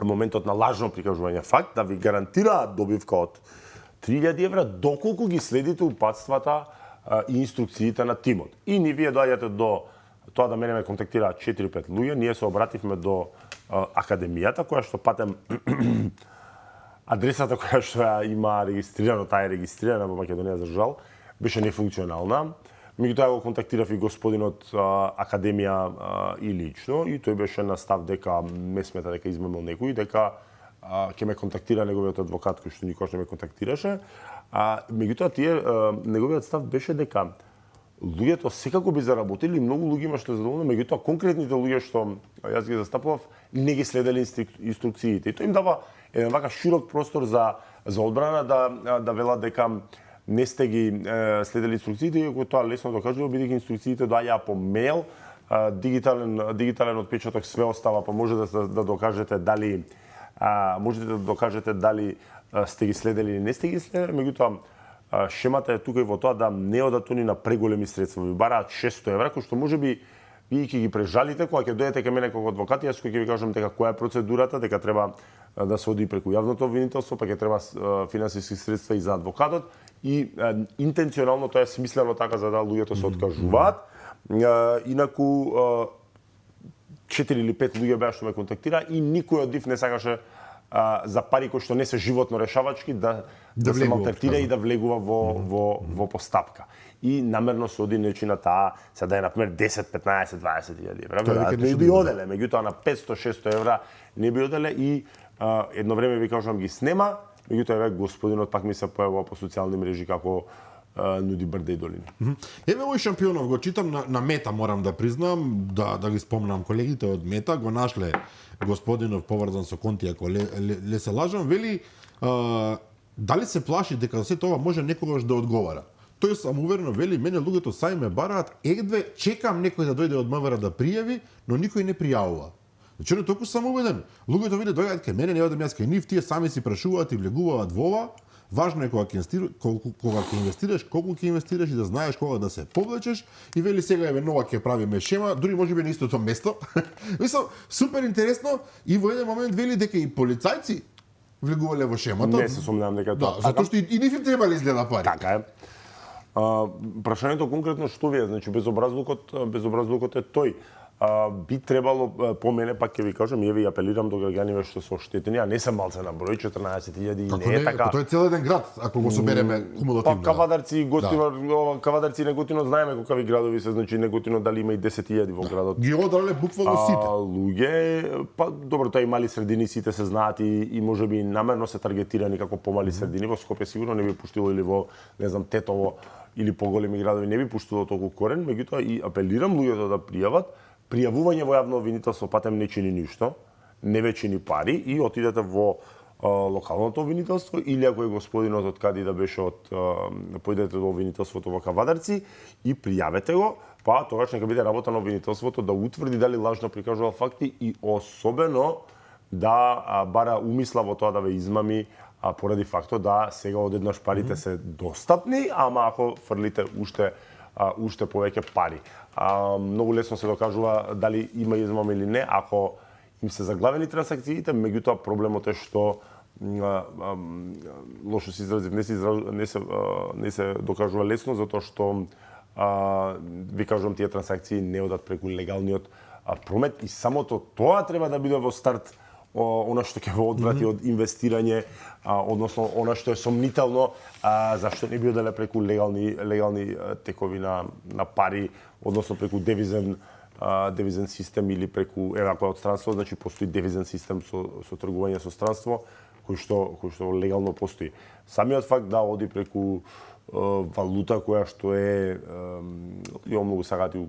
моментот на лажно прикажување факт, да ви гарантираат добивка од 3000 евра доколку ги следите упатствата и инструкциите на тимот. И ни вие доаѓате до тоа да мене ме контактираат 4-5 луѓе, ние се обративме до академијата која што патем адресата која што ја има регистрирано, таа е регистрирана во Македонија за жал, беше нефункционална. Меѓутоа го контактирав и господинот академија и лично, и тој беше на став дека ме смета дека измамил некој, дека ќе ме контактира неговиот адвокат кој што никош не ме контактираше. Меѓутоа неговиот став беше дека луѓето секако би заработили, многу луѓе има што е задоволни, меѓутоа конкретните луѓе што јас ги застапував не ги следели инструкциите. И тоа им дава еден вака широк простор за одбрана да велат дека не сте ги следели инструкциите, иако тоа лесно докажува, бидејќи инструкциите доаѓаа по мејл, дигитален отпечаток све остава, па може да докажете дали сте ги следели или не сте ги следели, меѓутоа шемата е тука и во тоа да не одат они на преголеми средства, ви бараат 600 евра, кој што можеби вие ќе ги прежалите кога ќе дојдете кај мене како адвокат, јас кој ќе ви кажам дека која е процедурата, дека треба да се оди преку јавното обвинителство, па ќе треба финансиски средства и за адвокатот, и интенционално тоа е смислено така за да луѓето се откажуваат. Инаку 4 или 5 луѓе беа што ме контактира и никој од нив не сакаше за пари кои што не се животно решавачки да се малтретира и да влегува во постапка. И намерно се оди нечи на таа, се да е например 10, 15, 20 илјади евра, не би оделе, меѓутоа на 500-600 евра не би оделе и едно време ви кажам ги снема, меѓутоа еве господинот пак ми се појавува по социјални мрежи како нуди брде и долини. Еве овој Шампионов го читам на Мета, морам да признам, да ги спомнам колегите од Мета, го нашле господинов поврзан со Конти, ако ле се лажам, вели дали се плаши дека се тоа може некогаш да одговара. Тој самоуверено вели, мене луѓето сами ме бараат, едве чекам некој да дојде од МВР да пријави, но никој не пријавува. Значи не толку самоуверен. Луѓето виде доаѓаат кај мене, не одам јас кај нив, тие сами си прашуваат и влегуваат во ова. Важно е кога ќе инвестираш, колку ќе инвестираш и да знаеш кога да се повлечеш. И вели сега еве нова ќе правиме шема, дури можеби на истото место. Мислам, супер интересно, и во еден момент вели дека и полицајци влегувале во шемата. Не се сомневам дека тоа. Да, затоа што и нив им требале изгледа пари. Така е. Прашањето конкретно што ви е, значи безобразлукот е тој. Би требало, по мене пак ќе ви кажам, ја ви апелирам до граѓаниве што се оштетени, а не се малце на број, 14.000 и не е така. Тоа е цел еден град, ако го собереме кумулативно. Па Кавадарци, Кавадарци и Неготино знаеме какви градови се, значи Неготино дали има и 10.000 во градот. Ги одрале буквално сите. Луѓе, па добро, тоа и мали средини сите се знаат и можеби намерно се таргетирани како помали средини, во Скопје сигурно не би пуштило или во, не знам, Тетово или поголеми градови не би пуштило толку корен, меѓутоа и апелирам луѓето да пријават. Пријавување во јавно обвинителство патем не чини ништо, не ве чини пари и отидете во локалното обвинителство или ако е господинот од каде да беше поидете до обвинителството во Кавадарци и пријавете го, па тогаш нека биде работа на обвинителството да утврди дали лажно прикажува факти и особено да бара умисла во тоа да ве измами поради фактот да сега одеднаш парите се достапни, ама ако фрлите уште повеќе пари. Многу лесно се докажува дали има измама или не, ако им се заглавени трансакциите, меѓутоа проблемот е што лошо се изразив, не се докажува лесно затоа што ви кажувам тие трансакции не одат преку легалниот промет и самото тоа треба да биде во старт она што ќе го одврати од инвестирање, односно она што е сомнително, зашто не би оделе преку легални текови на пари, односно преку девизен систем или преку ако од странство, значи постои девизен систем со тргување со странство кој што легално постои. Самиот факт да оди преку валута која што е многу сакаат и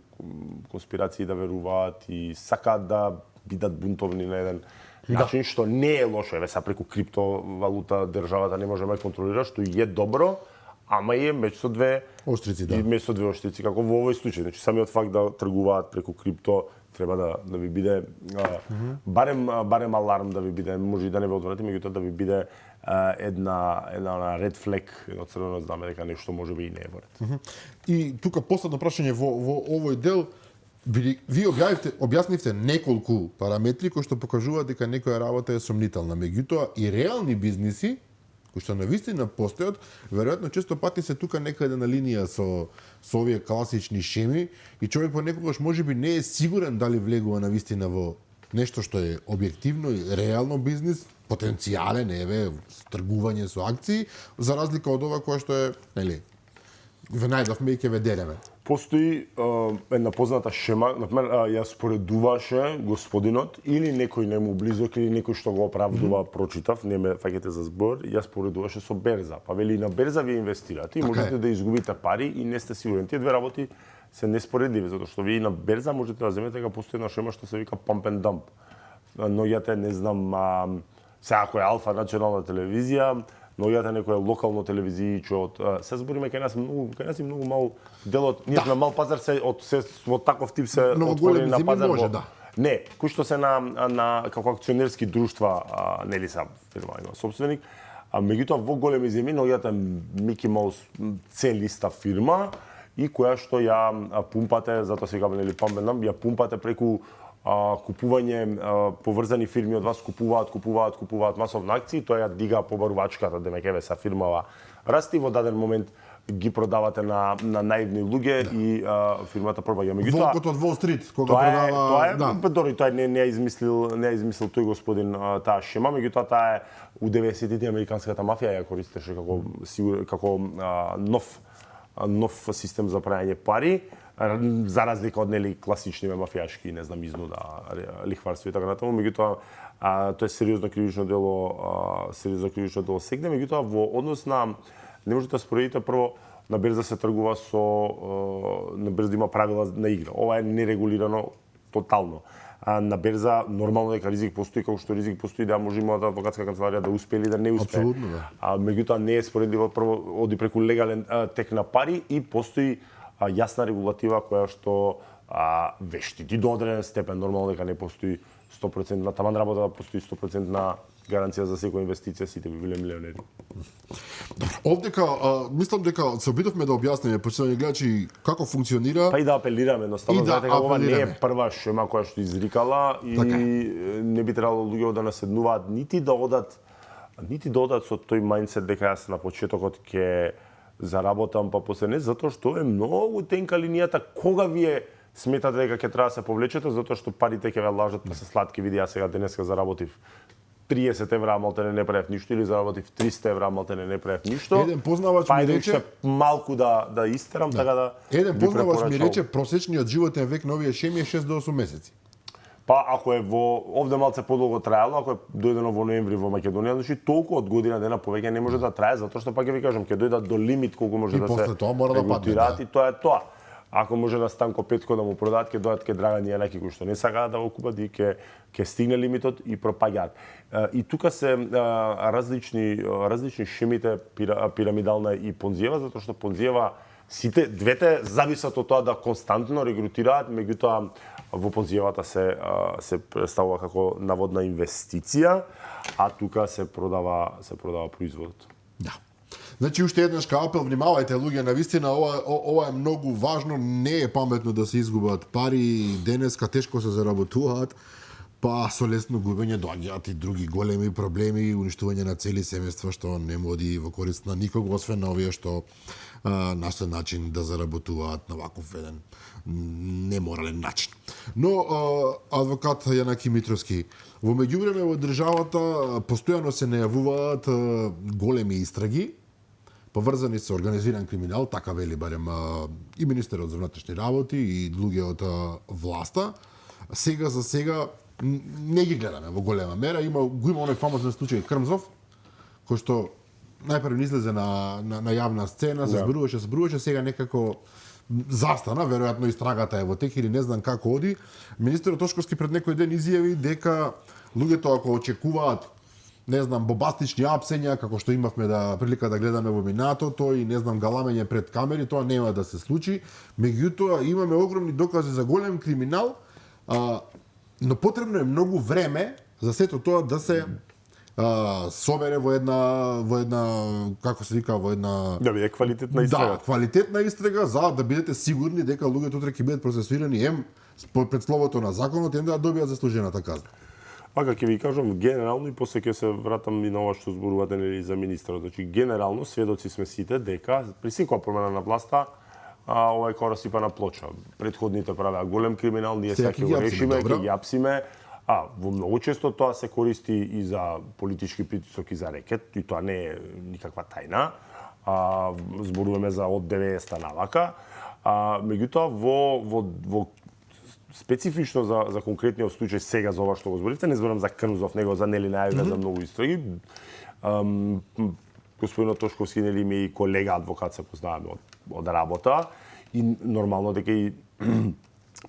конспирации да веруваат и сакаат да бидат бунтовни на еден начин што не е лошо, еве са преку криптовалута државата не може да ме контролира, што и е добро, ама и е меч со две острици, да. И меч со две острици, како во овој случај. Значи самиот факт да тргуваат преку крипто треба да ви биде барем аларм да ви биде, може и да не ве одврати, меѓутоа да ви биде една ред флек, едно црвено знаме дека нешто можеби и не е во ред. И тука последно прашање во овој дел. Ви објаснивте неколку параметри кои што покажуваат дека некоја работа е сомнителна. Меѓутоа и реални бизниси кои што навистина постојат, веројатно често пати се тука некаде на линија со овие класични шеми и човек понекогаш можеби не е сигурен дали влегува навистина во нешто што е објективно и реално бизнис, потенцијален, тргување со акции, за разлика од ова кое што е, нели, ве најдовме и ќе ве делеме. Постои една позната шема, например, ја споредуваше господинот или некој нему близок или некој што го оправдува, прочитав, не ме фаќате за збор, ја споредуваше со берза. Па вели на берза вие инвестирате и можете да изгубите пари и не сте сигурни. Тие две работи се неспоредливи, затоа што вие на берза можете да земете дека постои една шема што се вика pump and dump. Ноѓате, не знам, сега ако е Алфа национална телевизија, ноѓате некоја локално телевизијче од се збориме кај нас многу мал делот, ние сме мал пазар, се во таков тип се отворени на пазар. Може, да. Не, кои што се на како акционерски друштва, нели са фирма има собственик, а меѓутоа во големи земји ноѓате Мики Маус целиста фирма и која што ја пумпате, затоа се викаме нели памбенам, ја пумпате преку купување, поврзани фирми од вас купуваат масовно акции, тоа ја дига побарувачката, демек са фирмава расти, во даден момент ги продавате на наивни луѓе и фирмата пробаѓа. Меѓутоа волкот од Wall Street кога продава, дори тоа не е измислил тој господин таа шема, меѓутоа таа е у 90-тите американската мафија ја користеше како нов систем за прајање пари, за разлика од нели класични мафијашки, не знам, изнуда, лихварство и така натаму, меѓутоа тоа е сериозно кривично дело сегде, меѓутоа во однос на не можете да споредите, прво на берза се тргува на берза има правила на игра. Ова е нерегулирано тотално. На берза нормално дека ризик постои, како што ризик постои да може имаат адвокатска канцеларија да успее или да не успее. Апсолутно, да. Меѓутоа не е споредливо, прво оди преку легален тек на пари и постои јасна регулатива која што ве штити до одреден степен. Нормално дека не постои 100% таман работа, да постои 100% гаранција за секоја инвестиција, сите би биле милионери. Овдека мислам дека се обидовме да објасниме почитувани гледачи како функционира. Па и да апелираме, едноставно знаете дека ова не е прва шема која што изрикала и не би требало луѓето да наседнуваат нити да одат со тој мајндсет дека јас на почетокот ќе заработам, па после не, затоа што е многу тенка линијата кога вие сметате дека ќе треба да се повлечете, затоа што парите ќе ве лажат, па се сладки, види, јас сега денеска заработив 30 евра, малте не правев ништо, или заработив 300 евра, малте не правев ништо. Еден познавач ми рече малку да истерам, така да. Еден познавач ми рече просечниот животен век на овие шеми е 6 до 8 месеци. Па ако е овде малце подолго траело, ако е дојдено во ноември во Македонија, значи толку од година дена повеќе не може да трае, затоа што пак ќе ви кажам, ќе дојдат до лимит колку може да се регулираат и тоа е тоа. Ако може на Станко Петко да му продаат, ќе дојдат ке Драган Јанаки кои што не сакаат да го купат и ќе стигне лимитот и пропаѓаат. И тука се различни шемите пирамидална и Понзиева, затоа што Понзиева сите двете зависат од тоа да константно регрутираат, меѓутоа во Понзиевата се представува како наводна инвестиција, а тука се продава производот. Да. Значи, уште еднаш апел, внимавајте луѓе, навистина ова е многу важно, не е паметно да се изгубат пари, денеска тешко се заработуваат, па со лесно губење доаѓаат и други големи проблеми, уништување на цели семејства што не моди во корист на никого, освен на овие што нашле начин да заработуваат на ваков еден неморален начин. Но адвокат Јанаки Митровски, во меѓувреме во државата постојано се најавуваат големи истраги поврзани со организиран криминал, така вели барем и министерот за внатрешни работи и луѓе од власта. Сега за сега не ги гледаме во голема мера. Го има оној фамозен случај Крмзов, кој што најпрво излезе на јавна сцена, се зборуваше, сега некако застана, веројатно истрагата е во тек или не знам како оди. Министерот Ошковски пред некој ден изјави дека луѓето ако очекуваат не знам, бомбастични апсења, како што имавме прилика да гледаме во минатото и не знам, галамење пред камери, тоа нема да се случи. Меѓутоа, имаме огромни докази за голем криминал, но потребно е многу време за сето тоа да се собере во една како се вика, во една Да биде квалитетна истрага. Да, квалитетна истрага за да бидете сигурни дека луѓето утре ќе бидат процесуирани пред словото на законот и да добијат заслужената казна. Пака ќе ви кажам генерално и после ќе се вратам и на ова што зборувате нели за министерот. Значи генерално сведоци сме сите дека при секоја промена на власта ова е кора сипана плоча. Предходните правеа голем криминал, ние сега ќе го решиме, ќе ги апсиме. Во многу често тоа се користи и за политички притисок и за рекет, и тоа не е никаква тајна. Зборуваме за од 90-та навака. Меѓутоа во специфично за конкретниот случај сега за ова што го зборите, не зборам за Крмзов, него за нели најавија за многу истраги. Господинот Тошковски нели ми и колега адвокат се познаваме од работа и нормално дека и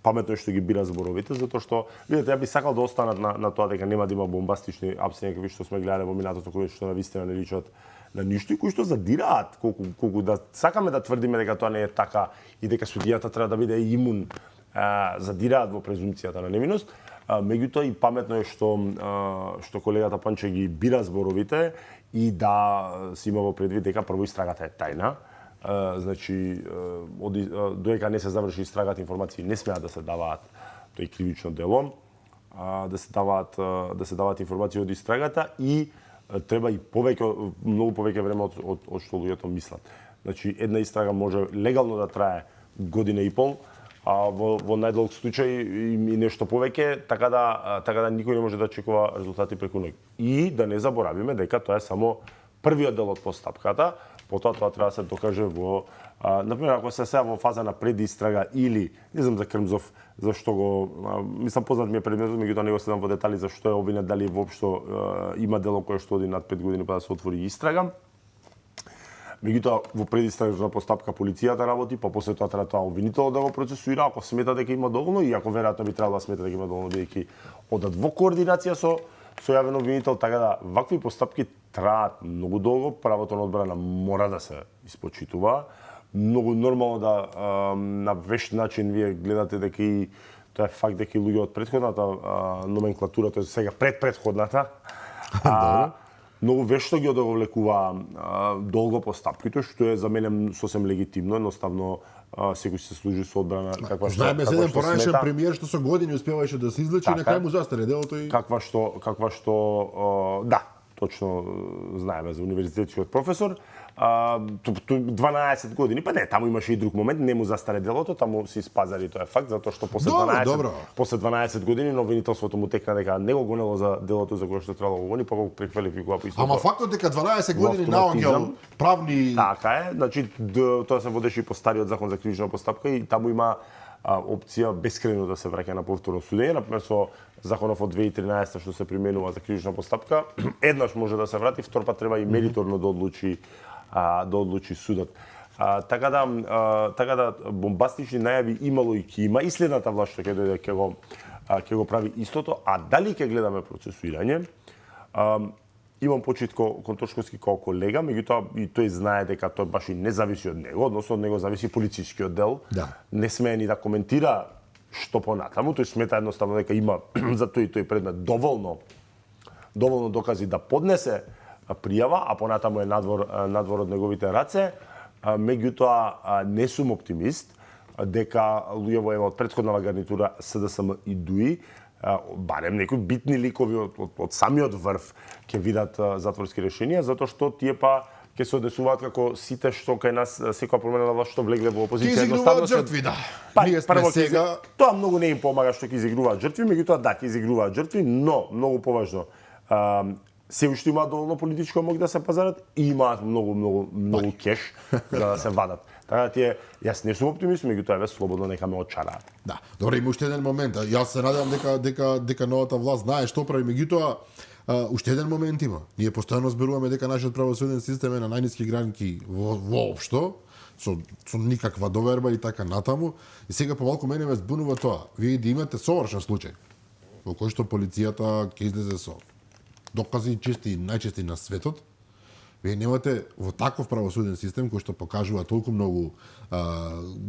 паметно што ги бира зборовите, затоа што видите, ја би сакал да останат на тоа дека нема да има бомбастични апсини какви што сме гледале во минатото, кои што навистина не личат на ништо и кои што задираат, колку да сакаме да тврдиме дека тоа не е така и дека судијата треба да биде имун, задираат во презумпцијата на невиност. Меѓутоа и паметно е што колегата Панче ги бира зборовите и да се има во предвид дека прво истрагата е тајна. Значи, доека не се заврши истрагата, информации не смеат да се даваат, тоа е кривично дело, да се даваат информации од истрагата и треба и многу повеќе време од што луѓето мислат. Значи, една истрага може легално да трае година и пол, во најдолг случај и нешто повеќе, така да никој не може да очекува резултати преку ноќ. И да не заборавиме дека тоа е само првиот дел од постапката, потоа тоа треба да се докаже во например ако се сега во фаза на предистрага или не знам за Крмзов зашто го мислам познат ми е предметот, меѓутоа не го следам во детали зашто е обвинет, дали воопшто има дело кое што оди над 5 години па да се отвори истрага. Меѓутоа во предистражна постапка полицијата работи, па после тоа треба тоа обвинителот да го процесуира, ако смета дека има доволно и ако веројатно би требало да смета дека има доволно бидејќи одат во координација со јавен обвинител, така да вакви постапки траат многу долго, правото на одбрана мора да се испочитува. Многу нормално да на вешт начин вие гледате дека и тоа е факт дека и луѓе од претходната номенклатура, тоа е сега предходната, многу вешто ги одовлекува долго постапките, што е за мене сосем легитимно, едноставно секој се служи со одбрана каква што знаеме за еден поранешен премиер што со години успеваше да се излечи, на крај му застаре делото и каква што да, точно знаеме за универзитетскиот професор, 12 години, па не, таму имаше и друг момент, не му застаре делото, таму се испазари тоа е факт, затоа што после 12 години на обвинителството му текна дека не го гонело за делото за кое што требало го гони, па го преквалификува по истото. Ама фактот дека 12 години наоѓал правни така е, значи тоа се водеше и по стариот закон за кривична постапка и таму има опција бескрајно да се враќа на повторно судење, например со законов од 2013 што се применува за кривична постапка, еднаш може да се врати, втор пат треба и мериторно да одлучи судот. Така да бомбастични најави имало и ќе има и следната власт што ќе дојде ќе го прави истото, а дали ќе гледаме процесуирање, имам почит кон Тошковски како колега, меѓутоа и тој знае дека тој баш и не зависи од него, односно од него зависи полицискиот дел. Да. Не смее ни да коментира што понатаму, тој смета едноставно дека има за тој предмет доволно докази да поднесе пријава, а понатаму е надвор од неговите раце. Меѓутоа не сум оптимист дека луѓе од претходната гарнитура СДСМ и ДУИ, барем некои битни ликови од самиот врв ќе видат затворски решенија, затоа што тие па ќе се однесуваат како сите што кај нас секоја промена на власт што влегле во опозиција едноставно жртви, да. Ние сме сега тоа многу не им помага што ќе изигруваат жртви, меѓутоа да ќе изигруваат жртви, но многу поважно се уште имаат доволно политичко моќ да се пазарат и имаат многу кеш за да се вадат. Така да тие, јас не сум оптимист, меѓутоа слободно нека ме очараат. Да, добре, има уште еден момент. Јас се надевам дека новата власт знае што прави, меѓутоа уште еден момент има. Ние постојано зборуваме дека нашиот правосуден систем е на најниски гранки воопшто, со никаква доверба и така натаму. И сега помалку мене ме збунува тоа. Вие да имате совршен случај во кој што полицијата ќе излезе со докази чести најчести на светот Вие немате во таков правосуден систем кој што покажува толку многу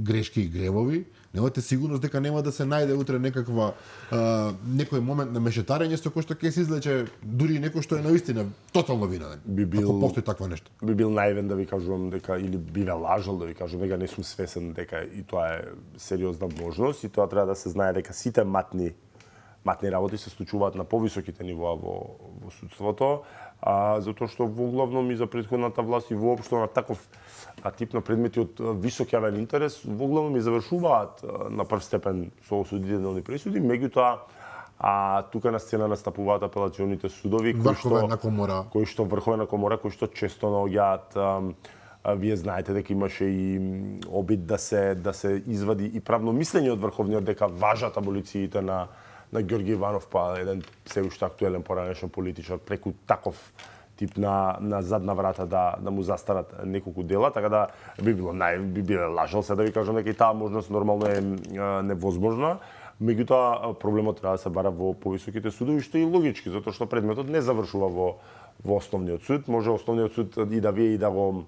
грешки и гревови, немате сигурност дека нема да се најде утре некаква некој момент на мешетарење со кој што ќе се излече дури некој што е навистина тотално виновен. Ако постои такво нешто. Би бил наивен да ви кажувам дека или биве лажал да ви кажувам дека не сум свесен дека и тоа е сериозна можност и тоа треба да се знае дека сите матни работи се случуваат на повисоките нивоа во судството, затоа што во главном и за претходната власт и воопшто на таков тип на предмети од висок јавен интерес, во главном и завршуваат на прв степен со осудителни пресуди, меѓутоа тука на сцена настапуваат апелационите судови Врховна комора, кои што често наоѓаат вие знаете дека имаше и обид да се извади и правно мислење од Врховниот дека важат аболициите на Ѓорѓе Иванов, па еден се уште актуелен поранешен политичар, преку таков тип на задна врата да му застарат неколку дела, така да би биле лажал се да ви кажам дека и таа можност нормално е невозможна. Меѓутоа проблемот треба да се бара во повисоките судови, што е и логички, затоа што предметот не завршува во основниот суд, може основниот суд и да вие и да го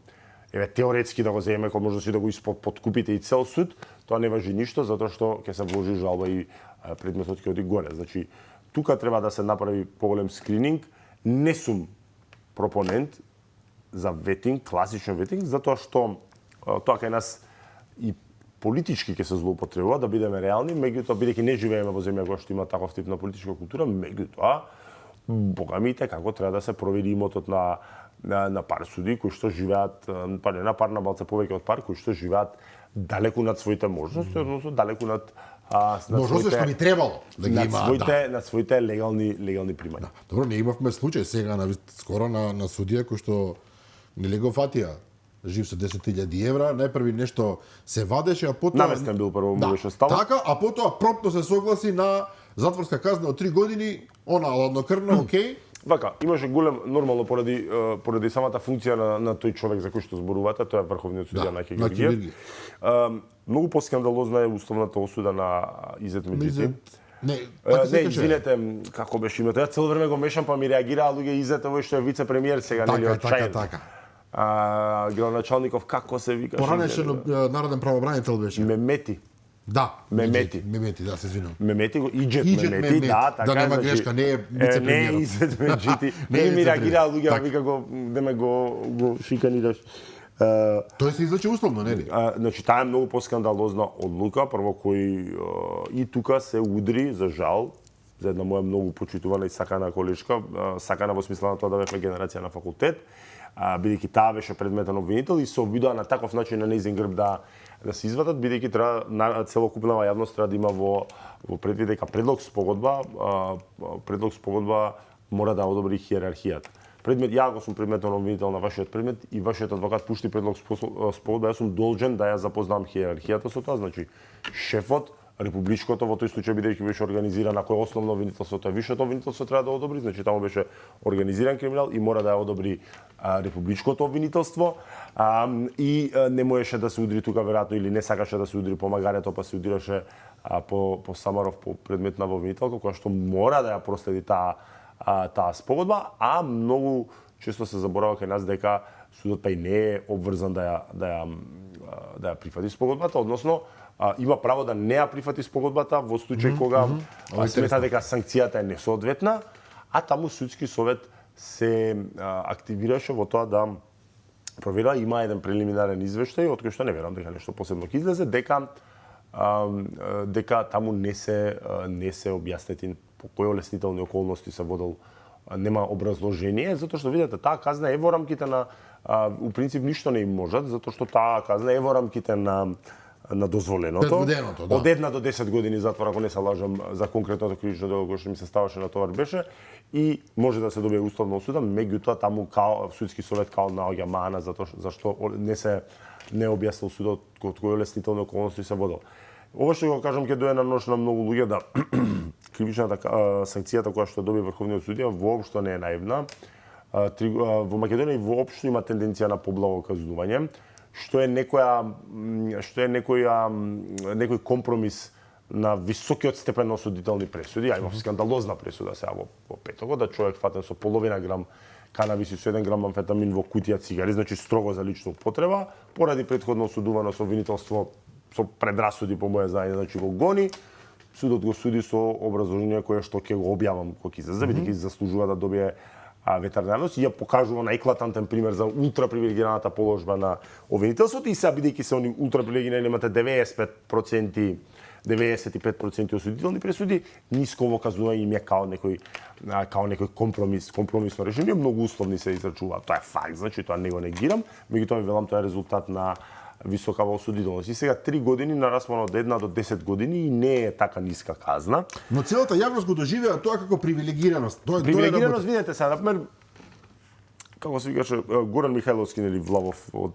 теоретски да го земе, кој може да си да го подкупите и цел суд, тоа не важи ништо, затоа што ќе се вложи жалба и предметот ќе оди горе. Значи, тука треба да се направи поголем скрининг. Не сум пропонент за ветинг, класичен ветинг, затоа што тоа кај нас и политички ќе се злоупотребува, да бидеме реални, меѓутоа бидејќи не живееме во земја која што има таков тип на политичка култура, меѓутоа богамите како треба да се провери имотот на пар суди кои што живеат, па не на пар, на малце повеќе од пар, кои што живеат далеку над своите можности, односно далеку над можности што би требало да ги има на своите легални примања. Добро, не имавме случај сега скоро на судија кој што нели го фатија жив со 10.000 евра, најпрви нешто се вадеше, а потоа наместен бил прво му беше ставот. Така, а потоа пропно се согласи на затворска казна од 3 години, она ладнокрвна, окей. Вака, имаше голем нормално поради самата функција на тој човек за кој што зборувате, тоа е врховниот судија Наки Георгиев. Многу поскандалозна е уставната осуда на Изет Меджити. Не, извинете, како беше името? Ја цело време го мешам, па ми реагираа луѓе Изет, овој што е вице-премиер сега, нели од Чајен. Така. Градоначалников, како се викаше? Поранешен народен правобранител беше. Мемети. Да, Мемети, да, се извинувам. Мемети, Иџет Мемети, да, така. Да нема грешка, не е вице-премиерот. Не е Изет Меджити. Не ми реагираа луѓе, вика го деме го шиканираш. Тој се излече условно, нели? Значи, таа е многу поскандалозна одлука, прво кој и тука се удри, за жал, за една моја многу почитувана и сакана колешка, сакана во смисла на тоа да бевме генерација на факултет, бидејќи таа беше предметен обвинител и се обидува на таков начин на нејзин грб да се извадат, бидејќи треба целокупната јавност треба да има во предвид дека предлог спогодба мора да одобри хиерархијата. Ја ако сум предметен обвинител на вашиот предмет и вашиот адвокат пушти предлог спогодба, јас сум должен да ја запознам хиерархијата со тоа, значи шефот, републичкото во тој случај бидејќи беше организиран, ако е основно обвинителство, тоа висшето обвинителство треба да одобри, значи таму беше организиран криминал и мора да ја одобри републичкото обвинителство и не можеше да се удри тука веројатно или не сакаше да се удри по магарето, па се удираше по Самаров по предметна обвинителка која што мора да ја проследи таа спогодба, а многу често се заборава кај нас дека судот па и не е обврзан да ја прифати спогодбата, односно има право да не ја прифати спогодбата во случај кога смета дека санкцијата е несоодветна, а таму судски совет се активираше во тоа да провера, има еден прелиминарен извештај од кој што не верам дека нешто посебно ќе излезе, дека таму не се објаснети по кои олеснителни околности се водел, нема образложение, затоа што видите таа казна е во рамките на у принцип ништо не им можат, затоа што таа казна е во рамките на дозволеното. Да. Од 1 до 10 години затвор, ако не се лажам, за конкретното кривично дело кој што ми се ставаше на товар беше, и може да се добие условна осуда, меѓутоа таму судски совет као наоѓа мана зашто не објаснил судот од кои олеснителни околности се водел. Ова што го кажам ќе дое на нож на многу луѓе да кривичната санкцијата која што доби врховниот судија воопшто не е наивна. Во Македонија воопшто има тенденција на поблаго казнување, што е некој компромис на високиот степен на осудителни пресуди. Ја имав скандалозна пресуда сега во петокот, да човек фатен со половина грам канабис и со 1 грам амфетамин во кутија цигари, значи строго за лична употреба, поради претходно осудувано со обвинителство со предрасуди по моје знаење, значи го гони. Судот го суди со образложение кое што ќе го објавам кога ќе излезе, бидејќи заслужува да добие ветеринарност и ја покажува на еклатантен пример за ултрапривилегираната положба на обвинителството и сега бидејќи се они ултрапривилегирани имате 95% осудителни пресуди, нисково казување им е као некој компромисно решение, многу условни се израчуваат. Тоа е факт, значи тоа не го негирам, меѓутоа ви велам тоа е резултат на високава осудителност. И сега 3 години на распон од 1 до 10 години и не е така ниска казна. Но целата јавност го доживеа тоа како привилегираност. Привилегираност, видете сега, например, како се викаше Горан Михајловски, нели Влавов од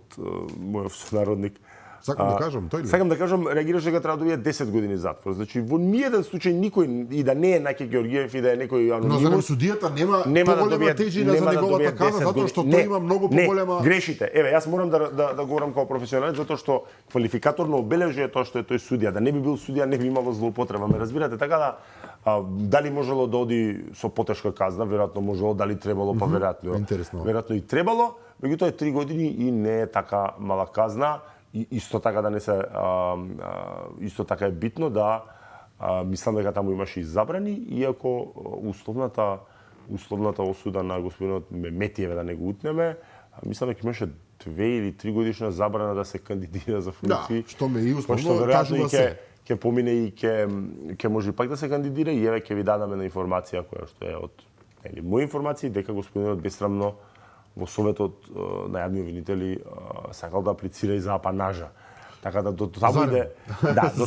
мојот сонародник. Сакам да кажам, тој ли? Сакам да кажам, реагираше дека треба да добие 10 години затвор. Значи во ниеден случај никој и да не е Наки Георгиев и да е некој анонимус. Но за судијата нема поголема тежина за неговата казна затоа што тој има многу поголема. Грешите. Еве, јас морам да говорам како професионалец затоа што квалификаторно обележие е тоа што е тој судија. Да не би бил судија, не би имало злоупотреба. Ме разбирате, така да дали можело да оди со потешка казна, веројатно можело, дали требало, па веројатно и требало, меѓутоа е 3 години и не е така мала казна. И исто така да не се исто така е битно да мислам дека таму имаше и забрани, иако условната осуда на господинот Меметиеве, да не го утнеме, мислам дека имаше 2 или 3 годишна забрана да се кандидира за функции. Да, што ме и условно кажува се. Ќе помине и ќе може пак да се кандидира и еве ќе ви дадаме на информација која што е од моја информација дека господинот бесрамно во Советот на јавни обвинители сакал да аплицира и за апанажа. Така да до таму иде, до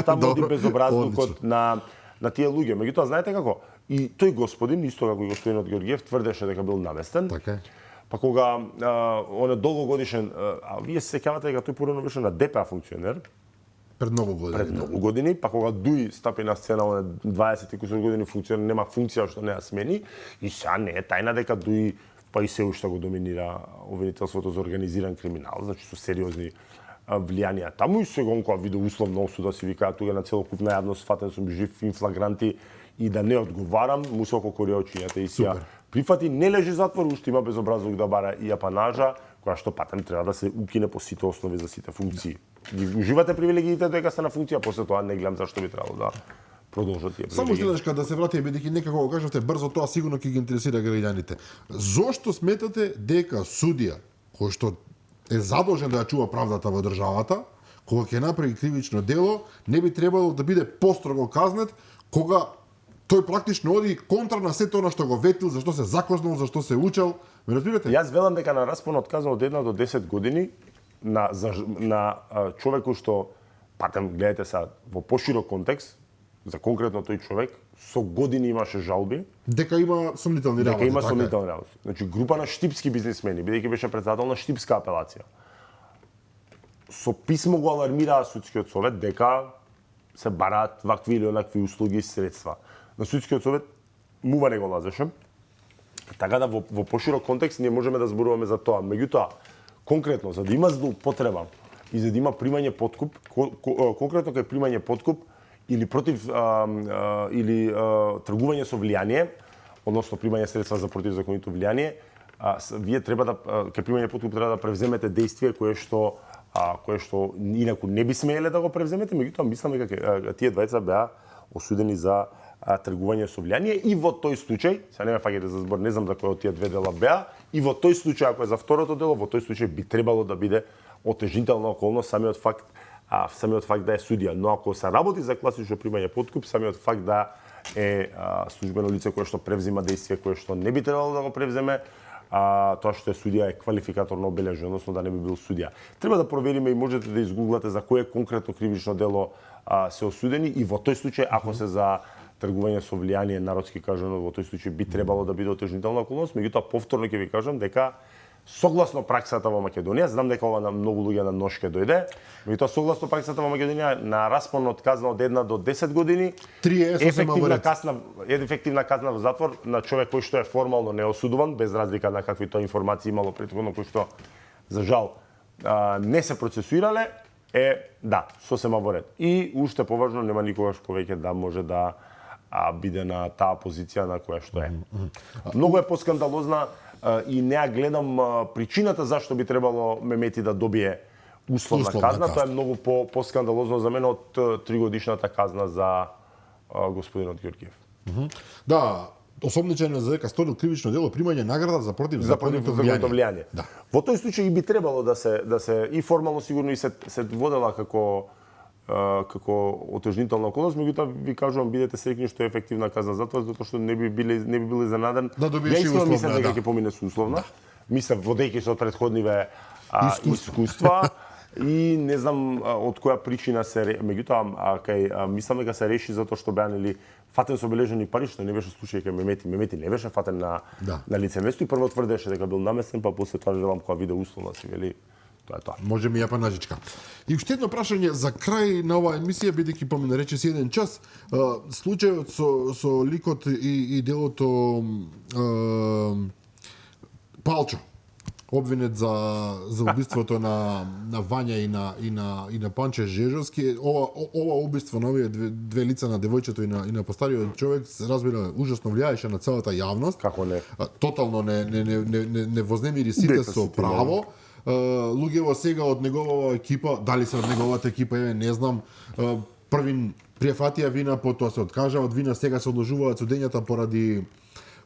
таму оди безобразлукот на тие луѓе. Меѓутоа знаете како? И тој господин, исто како и господинот Георгиев, тврдеше дека бил наместен. Така е. Па кога он е долгогодишен, вие се сеќавате дека тој порано беше на ДПА функционер. Пред многу години, па кога Дуи стапи на сцена, он е 20 и кусур години функционер, нема функција што не ја смени, и сега не е тајна дека Дуи па и се уште го доминира обвинителството за организиран криминал, значи со сериозни влијанија таму и сега он кога виде условно осуда си вика тука на целокупна јавност фатен сум жив инфлагранти и да не одговарам, му се ококори очињата и си прифати, не лежи затвор, уште има безобразлук да бара и апанажа, која што патем треба да се укине по сите основи за сите функции. Уживате привилегиите дека сте на функција, после тоа не гледам зашто би требало да продолжат тие. Само што да се вратиме, бидејќи некако го кажавте брзо, тоа сигурно ќе ги интересира граѓаните. Зошто сметате дека судија кој што е задолжен да ја чува правдата во државата, кога ќе направи кривично дело, не би требало да биде построго казнет, кога тој практично оди контра на сето она што го ветил, зашто се закоснал, зашто се учел, ме разбирате? Јас велам дека на распон од казна од 1 до 10 години на човек кој што патем гледате са во поширок контекст, за конкретно тој човек, со години имаше жалби. Дека има сомнителни работи. Дека има сомнителни работи. Значи, група на штипски бизнисмени, бидејќи беше председател на штипска апелација. Со писмо го алармираа судскиот совет дека се бараат вакви или онакви услуги и средства. На судскиот совет мува не го лазеше. Така да во поширок контекст ние можеме да зборуваме за тоа. Меѓутоа, конкретно, за да има злоупотреба и за да има примање подкуп, конкретно кај примање подкуп, или против или тргување со влијание, односно примање средства за противзаконито влијание, вие треба да кај примање подкуп треба да превземете дејствие кое што инаку не би смееле да го превземете, меѓутоа мислам дека тие двајца беа осудени за тргување со влијание и во тој случај, сега не ме фаќате за збор, не знам за кој од тие две дела беа, и во тој случај ако е за второто дело, во тој случај би требало да биде отежнителна околност самиот факт да е судија, но ако се работи за класично примање подкуп, самиот факт да е службено лице кое што превзима дејствие кое што не би требало да го превземе, тоа што е судија е квалификаторно обележено, односно да не би бил судија. Треба да провериме и можете да изгуглате за кое конкретно кривично дело се осудени и во тој случај ако се за тргување со влијание народски кажано, во тој случај би требало да биде отежнителна околност, меѓутоа повторно ќе ви кажам дека согласно праксата во Македонија, знам дека ова на многу луѓе на нож ќе дојде, меѓутоа согласно праксата во Македонија на распон од казна од 1 до 10 години, ефективна казна во затвор на човек кој што е формално неосудуван, без разлика на какви тоа информации имало претходно кои што за жал не се процесуирале, сосема во ред. И уште поважно нема никогаш повеќе да може да биде на таа позиција на која што е. Многу е поскандалозна и не ја гледам причината зашто би требало Мемети да добие условна казна. Тоа е многу по-скандалозно за мене од 3-годишната казна за господинот Ѓорѓиев. Да, осомничен за дека сторил кривично дело, примање награда за противзаконито влијание. Да. Во тој случај и би требало да се и формално сигурно и се водела како отежнителна околност, меѓутоа ви кажувам бидете среќни што е ефективна казна затоа што не би били занаден. Да добиеш условна, мислам дека ќе помине со условна. Мислам водејќи се од претходниве искуства и не знам од која причина меѓутоа мислам дека се реши затоа што беа нели фатен со обележени пари, што не беше случај кај Мемети не беше фатен на лице место и прво тврдеше дека бил наместен, па после тоа велам кога виде условна си вели тоа е тоа. Може ми ја панажичка. И уште едно прашање за крај на оваа емисија, бидејќи помина речиси еден час, случајот со ликот и делото Палчо, обвинет за убиството на Вања и на Панче Жежовски. Ова убиство на овие две лица, на девојчето и на постариот човек, се разбира ужасно влијаеше на целата јавност. Како не? Тотално не вознемири сите со право. Луѓето сега од неговата екипа, дали се од неговата екипа, не знам, првин пријафатија вина, потоа се откажа од вина, сега се одложуваат судењата поради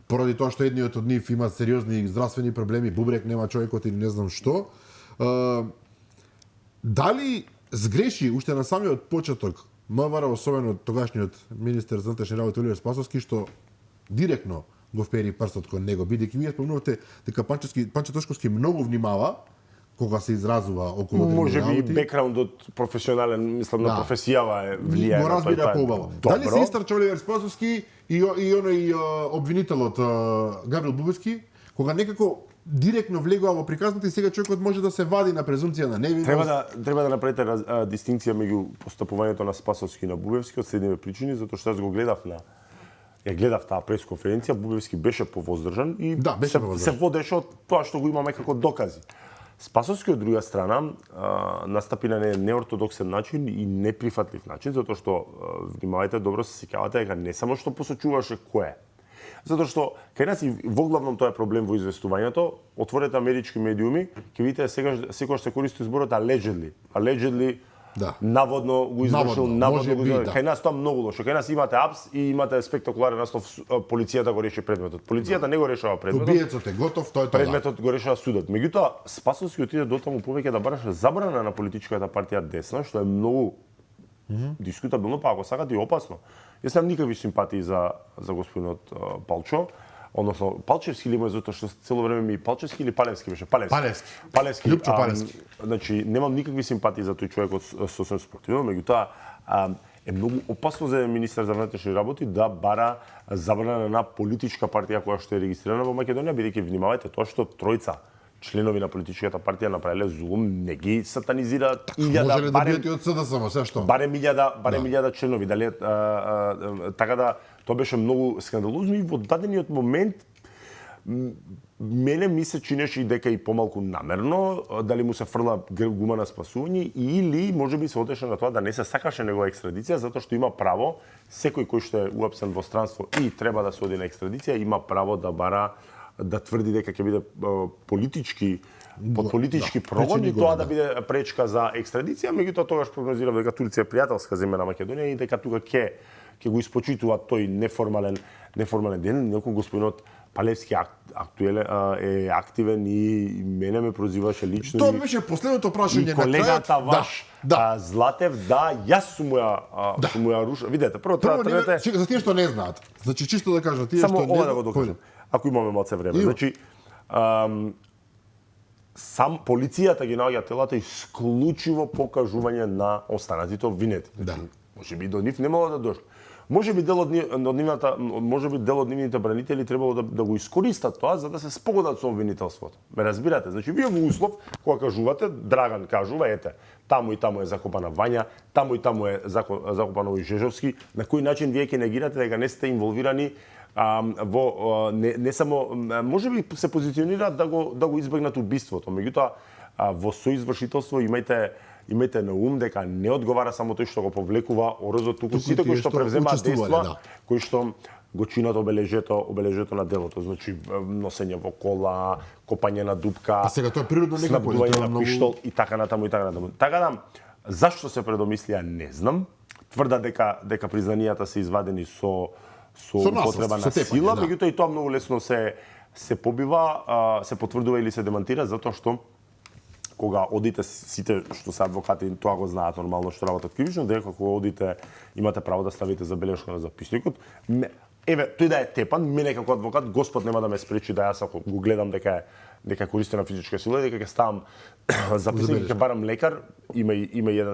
тоа што едниот од нив има сериозни здравствени проблеми, бубрек нема човекот или не знам што. Дали сгреши уште на самиот почеток МВР, особено тогашниот министер за внатрешни работи Оливер Спасовски, што директно го впери прстот кон него, бидејќи вие спомнувате дека Панче Тошковски многу внимава кога се изразува околу може би бекграундот професионален, мислам на професијава е влијае. Го разбира поубаво. Дали се истрча Оливер Спасовски и оној обвинителот Гаврил Бубевски, кога некако директно влегува во приказната и сега човекот може да се вади на презумција на невиност. Треба да направите дистинкција меѓу постапувањето на Спасовски и на Бубевски од следниве причини, затоа што јас го гледав таа пресконференција, Бубевски беше повоздржан и се водеше од тоа што го имаме како докази. Спасовски од друга страна настапи на неортодоксен начин и неприфатлив начин, затоа што внимавајте добро, се сеќавате дека не само што посочуваше кој е. Затоа што кај нас и воглавном тоа е проблем во известувањето, отворете амерички медиуми, ќе видите секогаш се користи зборот allegedly, наводно го извршил, наводно го извршил. Кај нас тоа многу лошо. Кај нас имате апс и имате спектакуларен наслов, полицијата го реши предметот. Полицијата не го решава предметот. Убиецот е готов, тој тоа. Предметот го решава судот. Меѓутоа, Спасовски отиде дотаму повеќе да бараше забрана на политичката партија Десна, што е многу дискутабилно, па ако сакате и опасно. Јас немам никакви симпатии за господинот Палчо. Односно, Палчевски или затоа што цело време ми Палчевски или Палевски беше? Палевски. Лјупчо Палевски. Значи, немам никакви симпатии за тој човек од сосем спортивно, меѓутоа е многу опасно за министер за внатрешни работи да бара забрана на политичка партија која што е регистрирана во Македонија, бидејќи внимавајте тоа што тројца членови на политичката партија направиле зулум, не ги сатанизираат илјада, може ли да биете од СДСМ, се што? Барем илјада членови, дали така да тоа беше многу скандалозно и во дадениот момент мене ми се чинеше и дека и помалку намерно, дали му се фрла гума на спасување или можеби се одеше на тоа да не се сакаше негова екстрадиција, затоа што има право секој кој што е уапсен во странство и треба да се оди на екстрадиција, има право да бара да тврди дека ќе биде под политички прогон и тоа да биде пречка за екстрадиција, меѓутоа тогаш прогнозирав дека Турција е пријателска земја на Македонија и дека тука ќе го испочитуваат тој неформален ден, некој господинот Палевски е активен и мене ме прозиваше лично. Тоа беше последното прашање на крајот. Колегата ваш Златев, јас сум ја руша. Видете, прво треба да за тие што не знаат. Значи чисто да кажам, тие што не знаат. Само ова да го докажам. Ако имаме малце време. Значи сам полицијата ги наоѓа телата исклучиво покажување на останатите обвинети. Може би до нив немало да дошло. Може би дел од нивните бранители требало да го искористат тоа за да се спогодат со обвинителството. Ме разбирате? Значи вие во услов кога кажувате, Драган кажува, ете, таму и таму е закопана Вања, таму и таму е закопан овој Жежовски, на кој начин вие ќе негирате дека не сте инволвирани во не само можеби се позиционираат да го избегнат убиството, меѓутоа во соизвршителство имајте на ум дека не одговара само тој што го повлекува орозот, туку сите кои што превземаат дејства, кои што го чинат обележето на делото, значи носење во кола, копање на дупка, А сега тоа е природно некако, снабдување на пиштол и така натаму и така натаму. Така да, зашто се предомислија не знам. Тврда дека признанијата се извадени со употреба на сила, меѓутоа и тоа многу лесно се побива, се потврдува или се демантира, затоа што кога одите сите што се адвокати, тоа го знаат нормално што работат кривично, дека кога одите имате право да ставите забелешка на записникот. Еве, тој да е тепан, мене како адвокат Господ нема да ме спречи да јас ако го гледам дека користена физичка сила, дека ќе ставам записник, ќе барам лекар, има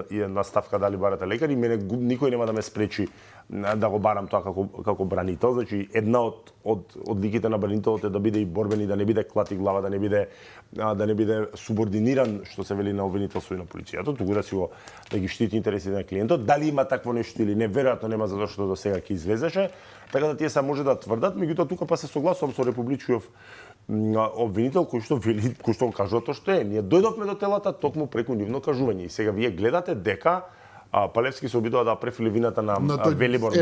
една ставка дали барате лекар и мене никој нема да ме спречи да го барам тоа како бранител. Значи една од ликите на бранителот е да биде и борбен и да не биде клати глава, да не биде субординиран, што се вели на обвинителство и на полицијата, туку да ги штити интересите на клиентот. Дали има такво нешто или не, веројатно нема, затоа што до сега ќе излезеше. Така да тие се може да тврдат, меѓутоа тука па се согласувам со републичкиот обвинител кој што кажува тоа што е. Ние дојдовме до телата токму преку нивно кажување и сега вие гледате дека Палевски се обидува да префили вината на Велибор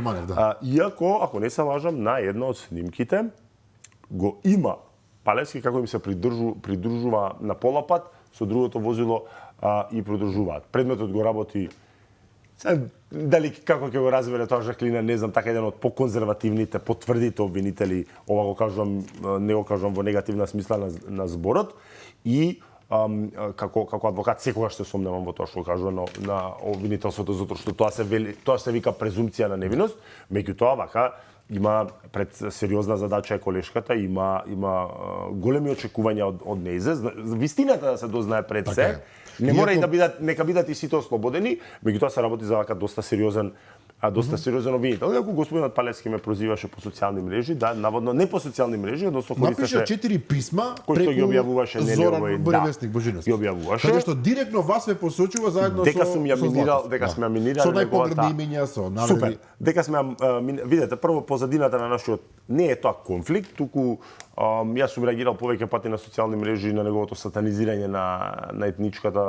Манев. Да. Иако, ако не се лажам, на една од снимките го има Палевски како им се придружува на пола пат со другото возило и придружуваат. Предметот го работи дали како ќе го разбере тоа Жаклина, не знам, така еден од поконзервативните, потврдите обвинители, ова го кажувам, не го кажувам во негативна смисла на зборот, и како адвокат секогаш се сомневам во тоа што кажува на обвинителството, затоа што тоа се вика презумпција на невиност, меѓутоа вака има пред сериозна задача колешката, има големи очекувања од нејзе, вистината да се дознае пред се. Не мора и да бидат, нека бидат и сите ослободени, меѓутоа се работи за вака доста сериозен обвинител. Иако господинот Палевски ме прозиваше по социјални мрежи, да, наводно не по социјални мрежи, односно користеше напиша 4 писма преку ги објавуваше Зоран Буревестник Божиновски. Ги објавуваше. Каде што директно вас ве посочува заедно дека со сум ја минирал, дека сме ја минирале со најпогребни имиња, со наведи. Супер. Дека сме видете, прво позадината на нашиот не е тоа конфликт, туку јас сум реагирал повеќе пати на социјални мрежи на неговото сатанизирање на етничката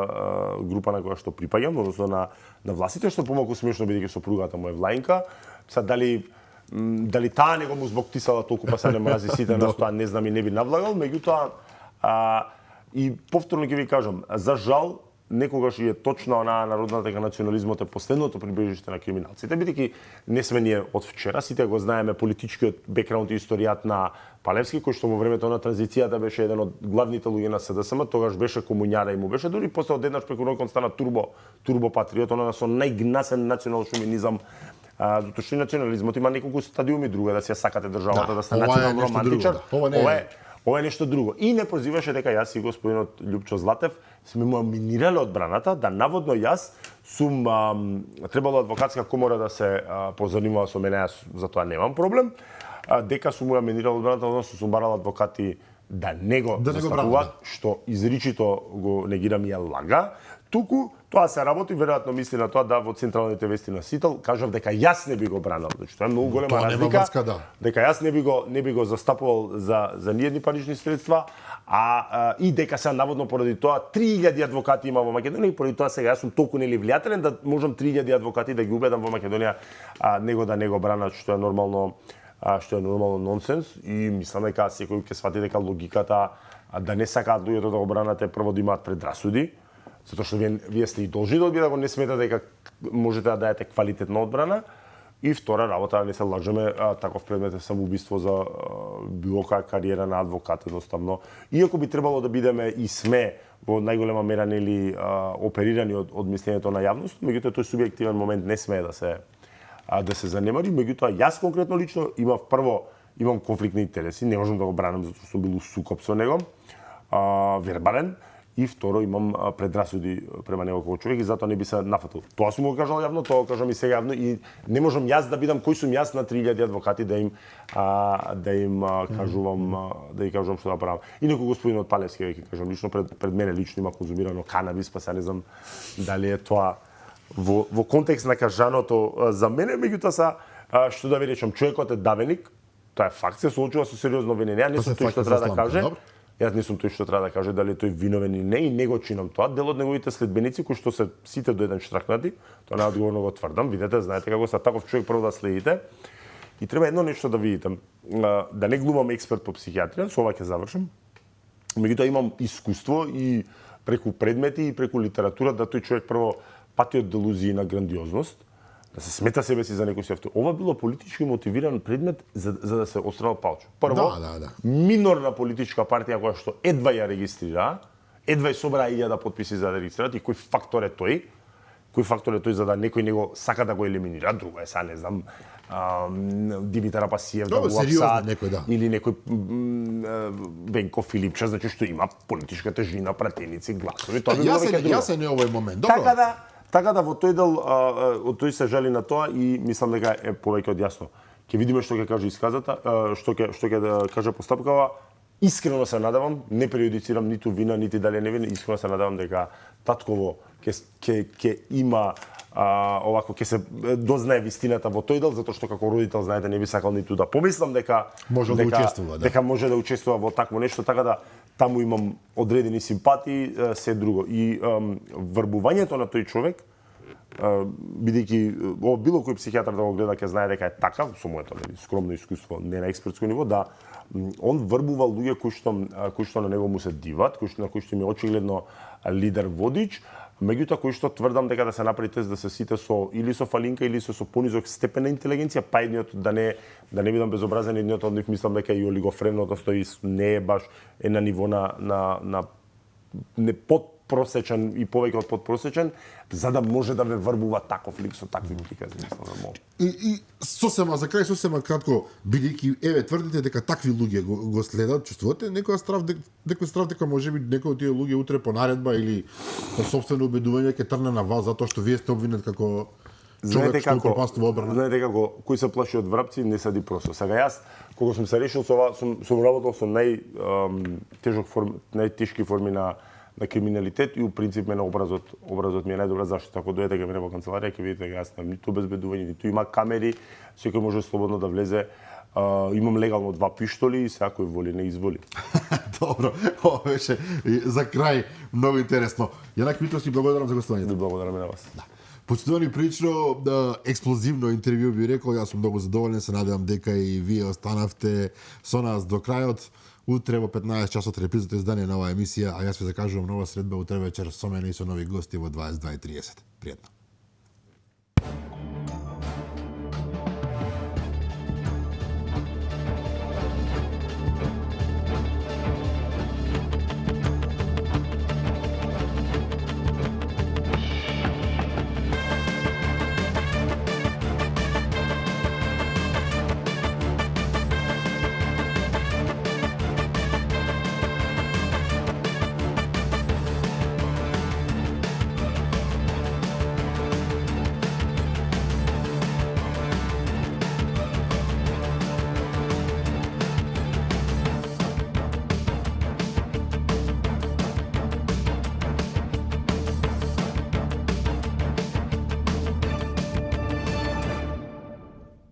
група на која што припаѓам, односно на властите, што помалку смешно бидејќи сопругата му е влаинка. Са дали таа него му збоктисала толку па се не мрази сите нас, тоа не знам и не би навлагал, меѓутоа и повторно ќе ви кажам, за жал некогаш е точно онаа народната дека национализмот е последното прибежиште на криминалците, бидејќи не сме ние од вчера, сите го знаеме политичкиот бекграунд и историјат на Палевски, кој што во времето на транзицијата беше еден од главните луѓе на СДСМ, тогаш беше комуњара и му беше дури после одеднаш преку нокон стана турбо патриот, она со најгнасен национален шовинизам. Затоа што национализмот има неколку стадиуми, друго да си ја сакате државата, да сте национално романтичар. Ова е нешто друго. И не прозиваше дека јас и господинот Љупчо Златев сме му минирале одбраната, да наводно јас сум требало адвокатска комора да се позанимава со мене, јас за тоа немам проблем, дека сум му минирал одбраната, односно сум барал адвокати да не го застапуваат, што изричито го негирам и ја лага. Туку тоа се работи, веројатно мисли на тоа да во централните вести на Сител кажав дека јас не би го бранал, значи тоа е многу голема разлика. Дека јас не би го застапувал за ниедни парични средства, и дека се наводно поради тоа 3000 адвокати има во Македонија и поради тоа сега јас сум толку нели влијателен да можам 3000 адвокати да ги убедам во Македонија него да не го бранат, што е нормално нонсенс, и мислам дека секој ќе свати дека логиката да не сакаат луѓето да го бранат е прво да имаат предрасуди, затоа што вие сте и должни да одбидете, ако не сметате дека можете да даете квалитетна одбрана. И втора работа, не се лажеме, таков предмет е самоубиство за било која кариера на адвокат, едноставно. Иако би требало да бидеме и сме во најголема мера нели оперирани од мислењето на јавност, меѓутоа тој субјективен момент не смее да се занемари, меѓутоа јас конкретно лично имам конфликт на интереси, не можам да го бранам затоа што сум бил у сукоп со него, вербален. И второ, имам предрасуди према него како човек и затоа не би се нафатил. Тоа сум го кажал јавно, тоа го кажам и сега јавно, и не можам јас да бидам кој сум јас на 3000 адвокати да им кажувам што да правам. И некој господинот Палевски, ќе кажам лично, пред мене лично има конзумирано канабис, па сега не знам дали е тоа во контекст на кажаното за мене, меѓутоа што да ви речам, човекот е давеник, тоа е факт, се соочува со сериозно обвинение, не сум тој што треба да каже. Јас не сум тој што треба да каже дали тој виновен или не, и не го чинам тоа. Дел од неговите следбеници кои што се сите до еден штракнати, тоа наодговорно го тврдам, видете, знаете како се таков човек прво да следите. И треба едно нешто да видите, да не глумам експерт по психијатрија, со ова ќе завршам. Меѓутоа имам искуство и преку предмети и преку литература да тој човек прво пати од делузии на грандиозност, да се смета себе си за некој си авто. Ова било политички мотивиран предмет за да се отстрел Палчо. Прво, минорна политичка партија која што едва ја регистрира, едва ја собра 1000 потписи за да регистрираат и кој фактор е тој? Кој фактор е тој за да некој него сака да го елиминира? Друго е, не знам, Димитар Апасиев да го апсат, или некој Венко Филипче, значи што има политичка тежина, пратеници, гласови, тоа би било веќе друго. Јасен е овој момент, добро. Така да во тој дел тој се жали на тоа и мислам дека е повеќе од јасно. Ќе видиме што ќе каже исказата, што ќе да каже постапкава. Искрено се надевам, не преюдицирам ниту вина, нити дали не вина, искрено се надевам дека татково ќе има овако ќе се дознае вистината во тој дел, затоа што како родител знаете не би сакал ниту да помислам дека може да учествува, дека може да учествува во такво нешто, така да таму имам одредени симпатии, се друго. И врбувањето на тој човек, бидејќи било кој психијатар да го гледа ќе знае дека е така, со моето скромно искуство, не на експертско ниво, да он врбува луѓе кои што на него му се диват, на кои што им е очигледно лидер водич, меѓутоа кои што тврдам дека да се направи тест да се сите со или со фалинка или со понизок степен на интелигенција, па едниот да не бидам безобразен, едниот од нив мислам дека и олигофрен, односно не е баш на ниво на не подпросечен и повеќе од подпросечен, за да може да ве врбува таков лик со такви приказни, мислам да може. И сосема за крај, сосема кратко, бидејќи тврдите дека такви луѓе го следат, чувствувате некој страв дека можеби некој од тие луѓе утре по наредба или по сопствено убедување ќе трне на вас затоа што вие сте обвинет како човек што упропастува одбрана? Знаете како, кој се плаши од врапци не сади просо. Сега јас кога сум се решил со ова, сум работел со најтешки форми на криминалитет и у принцип мене образот ми е најдобар, зашто ако дојдете кај мене во канцеларија ќе видите дека јас немам ниту обезбедување, ниту има камери, секој може слободно да влезе. Имам легално 2 пиштоли и секој воли не изволи. Добро, ова беше за крај многу интересно. Јанак Митрос, благодарам за гостувањето. Благодарам и на вас. Почитувани, прилично експлозивно интервју би рекол, јас сум многу задоволен, се надевам дека и вие останавте со нас до крајот. Утре во 15 часот репризното издание на оваа емисија, а јас ви закажувам нова средба утре вечер со мене и со нови гости во 22:30. Пријатно.